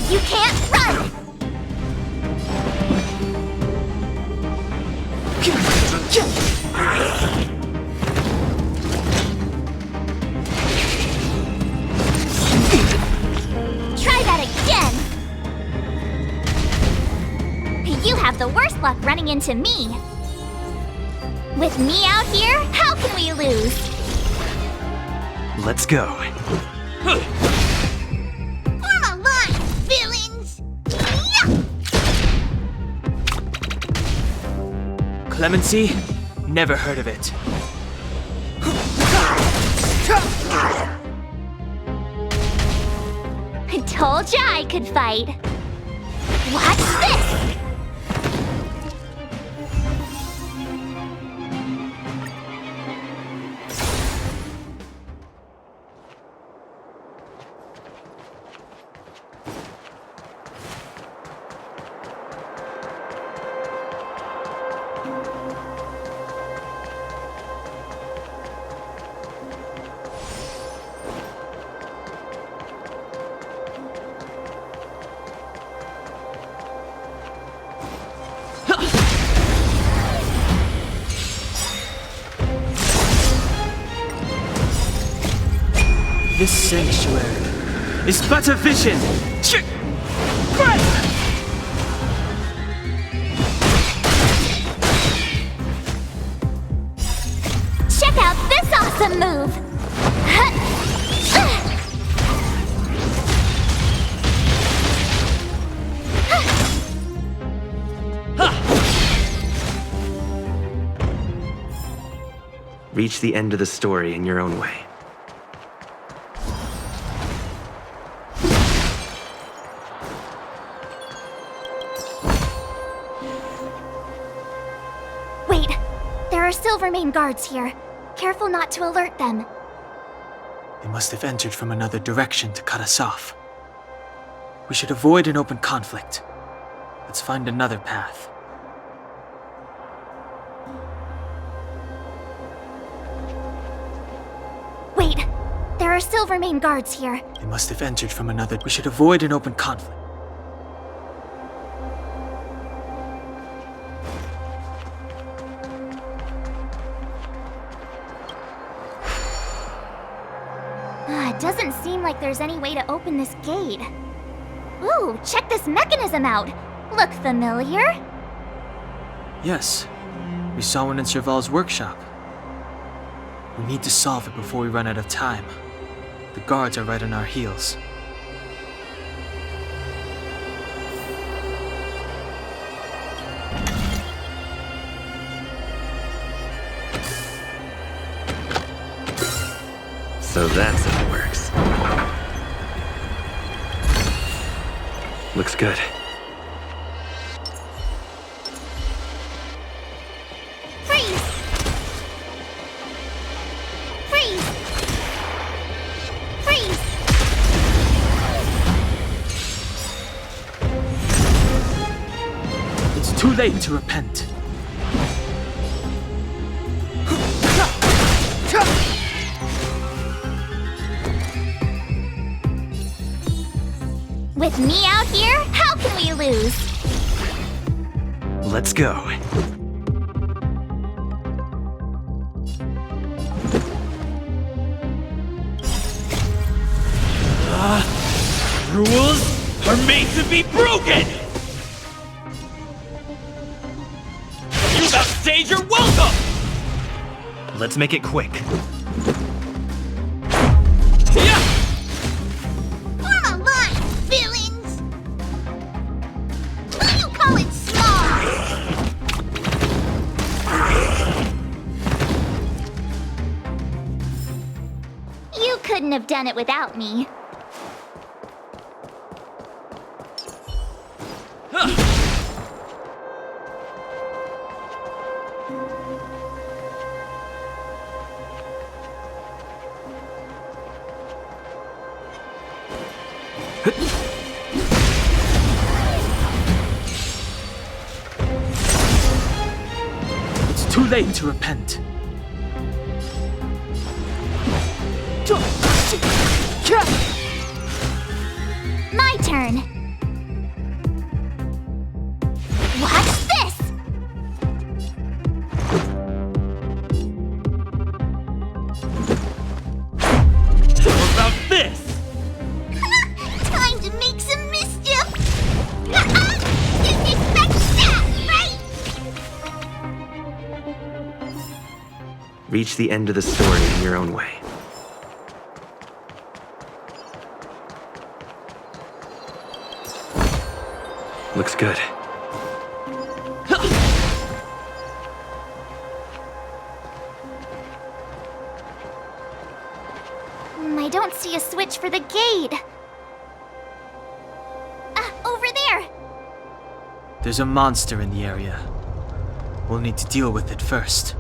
You can't run! Try that again! You have the worst luck running into me. With me out here, how can we lose? Let's go. Form a line, villains! Clemency? Never heard of it. I told ya I could fight. Watch this! This sanctuary is but a vision. Check out this awesome move! Reach the end of the story in your own way. Wait, there are Silvermane guards here. Careful not to alert them. They must have entered from another direction to cut us off. We should avoid an open conflict. Let's find another path. Wait, there are Silvermane guards here. They must have entered from another. We should avoid an open conflict. It doesn't seem like there's any way to open this gate. Ooh, check this mechanism out! Look familiar? Yes, we saw one in Serval's workshop. We need to solve it before we run out of time. The guards are right on our heels. So that's how it works. Looks good. late to repent. With me out here, how can we lose? Let's go. Rules are made to be broken! You about to stage your welcome! Let's make it quick. Yeah! Form a line, villains! Who you calling small? You couldn't have done it without me. It's too late to repent. My turn. Watch this! How about this? Time to make some mischief! Didn't expect that, right? Reach the end of the story in your own way. Looks good. I don't see a switch for the gate. Over there! There's a monster in the area. We'll need to deal with it first.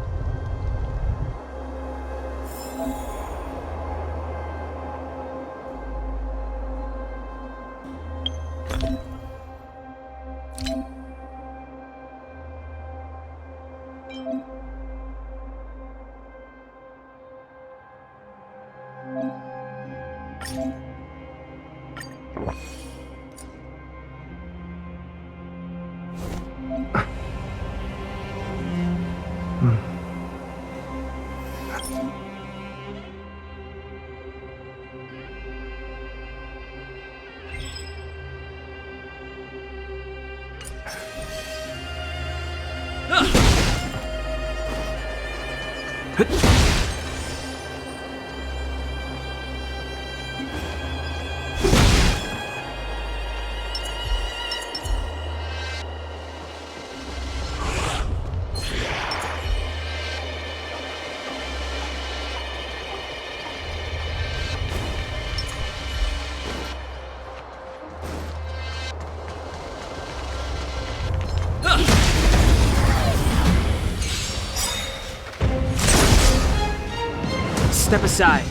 Step aside.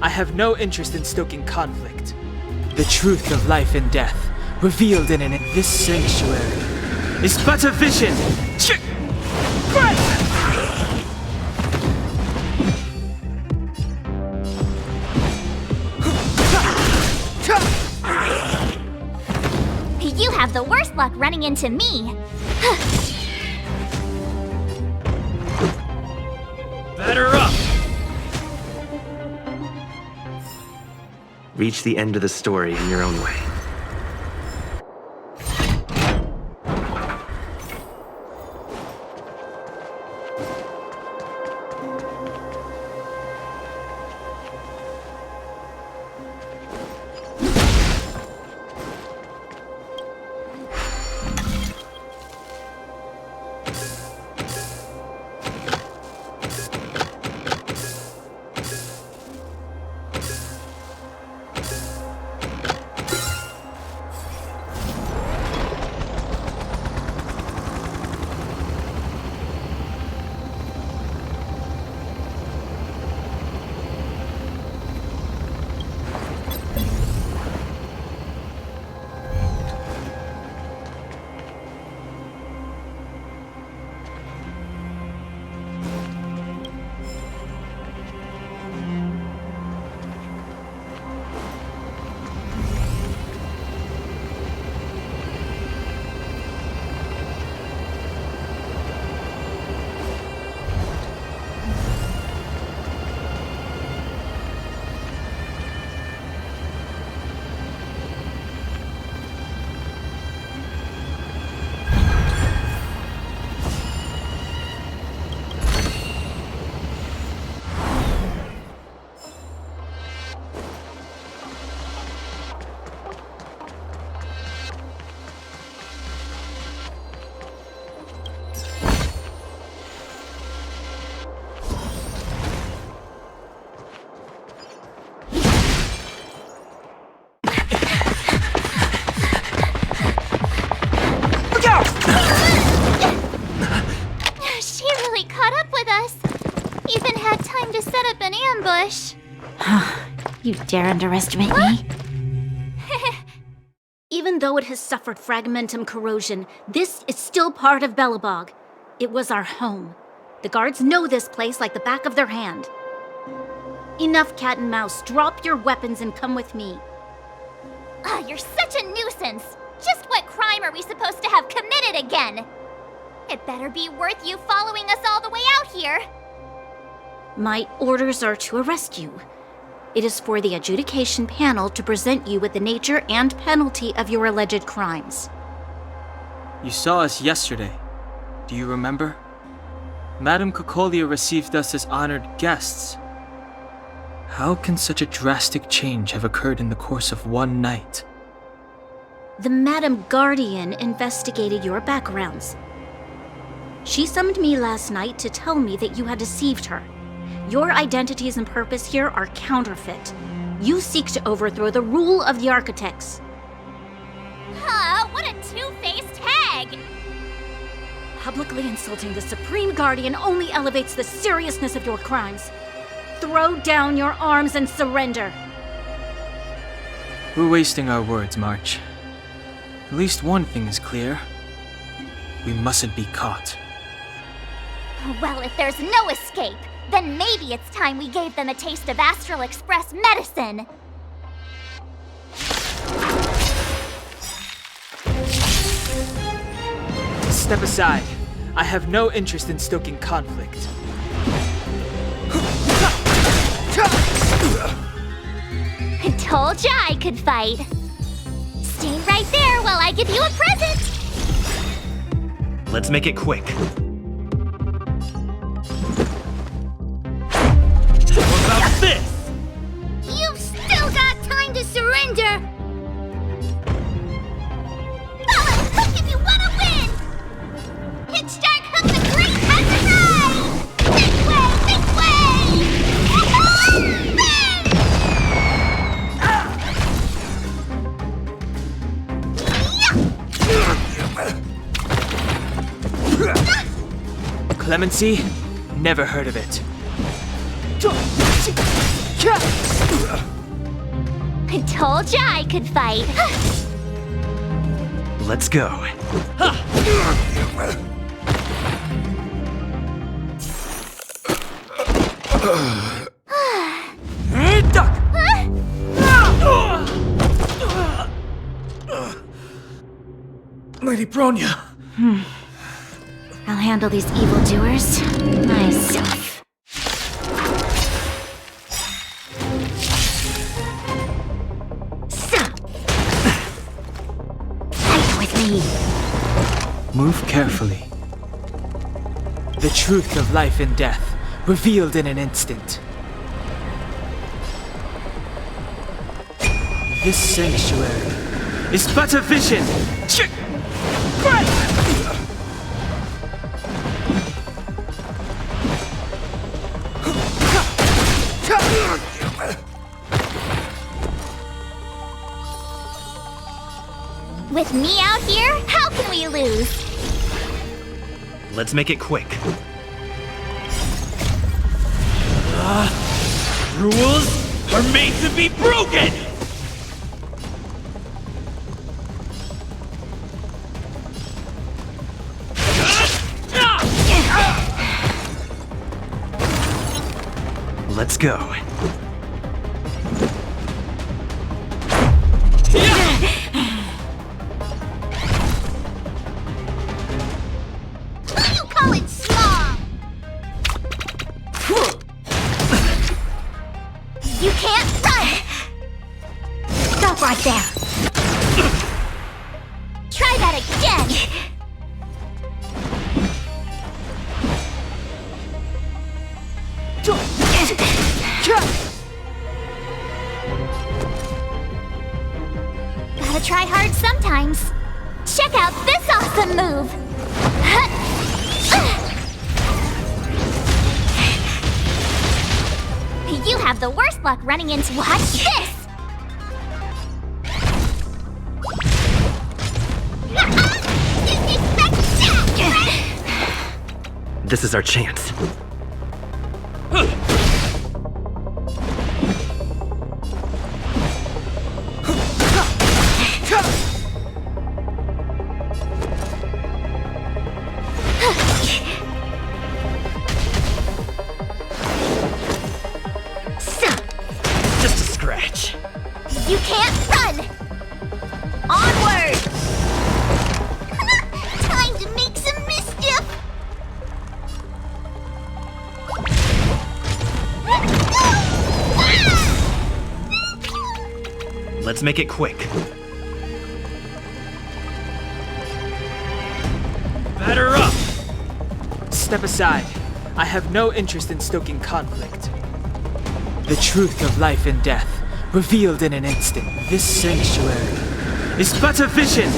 I have no interest in stoking conflict. The truth of life and death, revealed in this sanctuary, is but a vision. You have the worst luck running into me. Batter up! Reach the end of the story in your own way. even had time to set up an ambush. You dare underestimate me? Even though it has suffered fragmentum corrosion, this is still part of Belobog. It was our home. The guards know this place like the back of their hand. Enough cat and mouse. Drop your weapons and come with me. You're such a nuisance. Just what crime are we supposed to have committed again? It better be worth you following us all the way out here. My orders are to arrest you. It is for the adjudication panel to present you with the nature and penalty of your alleged crimes. You saw us yesterday. Do you remember? Madame Cocolia received us as honored guests. How can such a drastic change have occurred in the course of one night? The Madam Guardian investigated your backgrounds. She summoned me last night to tell me that you had deceived her. Your identities and purpose here are counterfeit. You seek to overthrow the rule of the architects. What a two-faced hag! Publicly insulting the Supreme Guardian only elevates the seriousness of your crimes. Throw down your arms and surrender. We're wasting our words, March. At least one thing is clear. We mustn't be caught. Well, if there's no escape, then maybe it's time we gave them a taste of Astral Express medicine. Step aside. I have no interest in stoking conflict. I told ya I could fight. Stay right there while I give you a present. Let's make it quick. What about this? You've still got time to surrender. Fellas, hook if you want to win. Pitch Dark Hook the Great has arrived. This way, this way. Clemency? Never heard of it. I told ya I could fight. Let's go. Lady Bronya. I'll handle these evildoers myself. Fight with me. Move carefully. The truth of life and death, revealed in an instant. This sanctuary is but a vision! With me out here, how can we lose? Let's make it quick. Rules are made to be broken! Let's go. What do you call it, small? You can't run! Stop right there. Try that again. Gotta try hard sometimes. Check out this awesome move! You have the worst luck running into watch this! This is our chance. You can't run! Onward! Time to make some mischief! Let's make it quick. Batter up! Step aside. I have no interest in stoking conflict. The truth of life and death, revealed in an instant. This sanctuary is but a vision!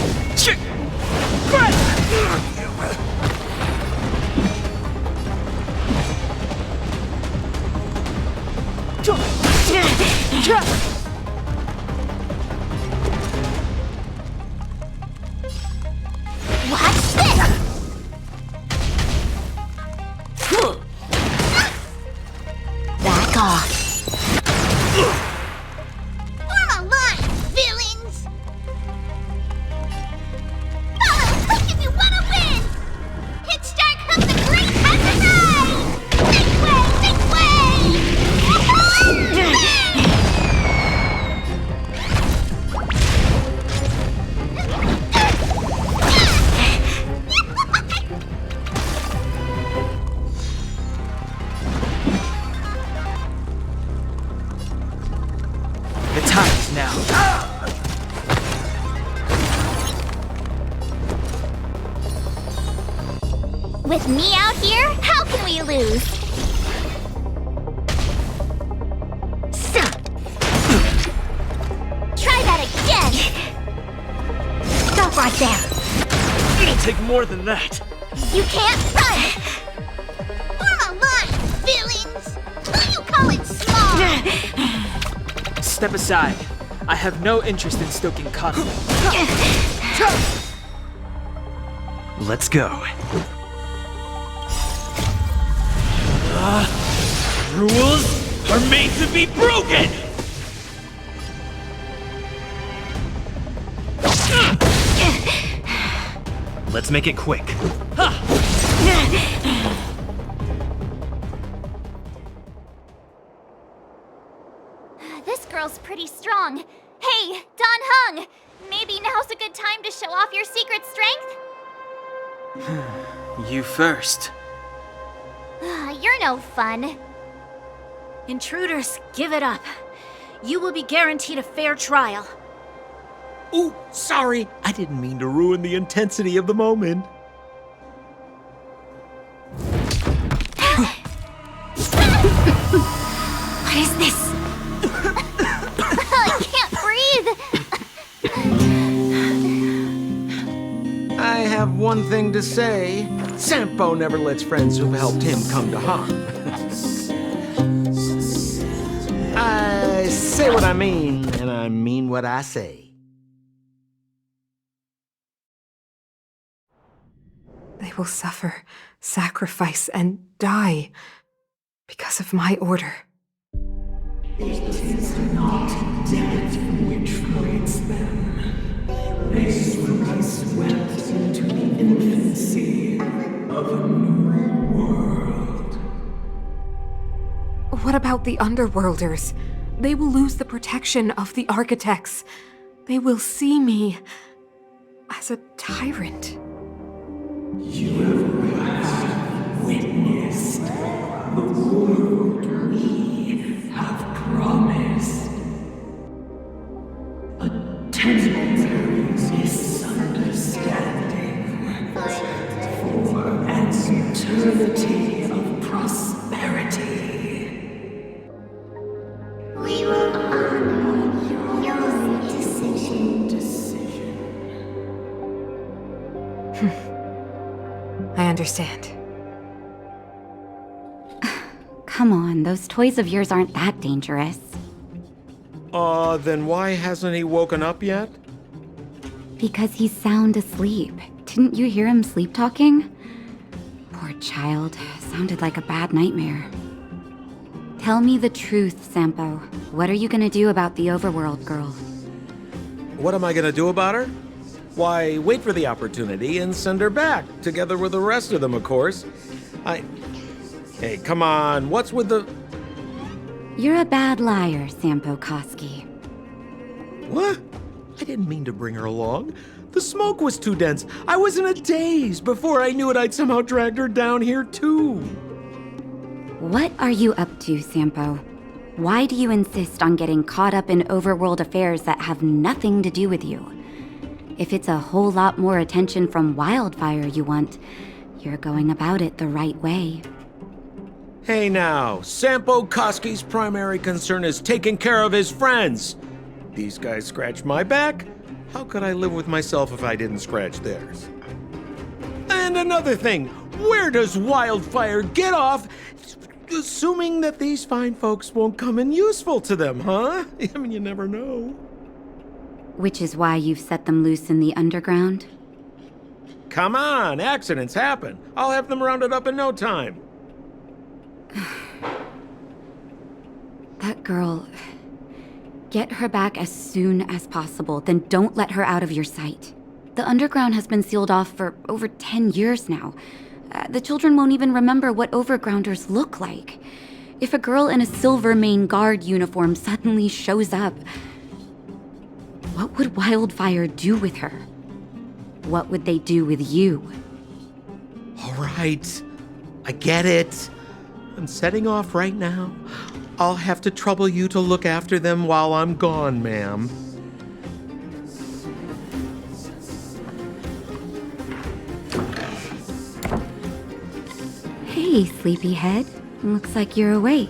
Watch this! Back off. Form a line, villains! Follow quick if you want to win! Hit start comes the great Hazardai! Make way, make way! The time is now. With me out here, how can we lose? Try that again! Stop right there! It'll take more than that. You can't run! Form a line, villains! Who you call it small? Step aside. I have no interest in stoking conflict. Let's go. Rules are made to be broken! Let's make it quick. This girl's pretty strong. Hey, Don Hung! Maybe now's a good time to show off your secret strength? You first. You're no fun. Intruders, give it up. You will be guaranteed a fair trial. Ooh, sorry. I didn't mean to ruin the intensity of the moment. What is this? I can't breathe. I have one thing to say. Sampo never lets friends who've helped him come to harm. I say what I mean, and I mean what I say. They will suffer, sacrifice, and die because of my order. It is not death which frees them. They will be swept into the infancy of a new world. What about the underworlders? They will lose the protection of the architects. They will see me as a tyrant. You have witnessed the world we have promised. A temporary misunderstanding for an eternity of prosperity. We will honor your decision. I understand. Come on, those toys of yours aren't that dangerous. Then why hasn't he woken up yet? Because he's sound asleep. Didn't you hear him sleep talking? Poor child. Sounded like a bad nightmare. Tell me the truth, Sampo. What are you gonna do about the Overworld girl? What am I gonna do about her? Why, wait for the opportunity and send her back, together with the rest of them, of course. Hey, come on, what's with the... You're a bad liar, Sampo Koski. What? I didn't mean to bring her along. The smoke was too dense. I was in a daze. Before I knew it, I'd somehow dragged her down here, too. What are you up to, Sampo? Why do you insist on getting caught up in overworld affairs that have nothing to do with you? If it's a whole lot more attention from Wildfire you want, you're going about it the right way. Hey now, Sampo Koski's primary concern is taking care of his friends. These guys scratch my back. How could I live with myself if I didn't scratch theirs? And another thing, where does Wildfire get off assuming that these fine folks won't come in useful to them, huh? I mean, you never know. Which is why you've set them loose in the underground? Come on, accidents happen. I'll have them rounded up in no time. That girl... Get her back as soon as possible, then don't let her out of your sight. The underground has been sealed off for over 10 years now. The children won't even remember what overgrounders look like. If a girl in a Silvermane Guard uniform suddenly shows up, what would Wildfire do with her? What would they do with you? All right, I get it. I'm setting off right now. I'll have to trouble you to look after them while I'm gone, ma'am. Hey, sleepyhead. Looks like you're awake.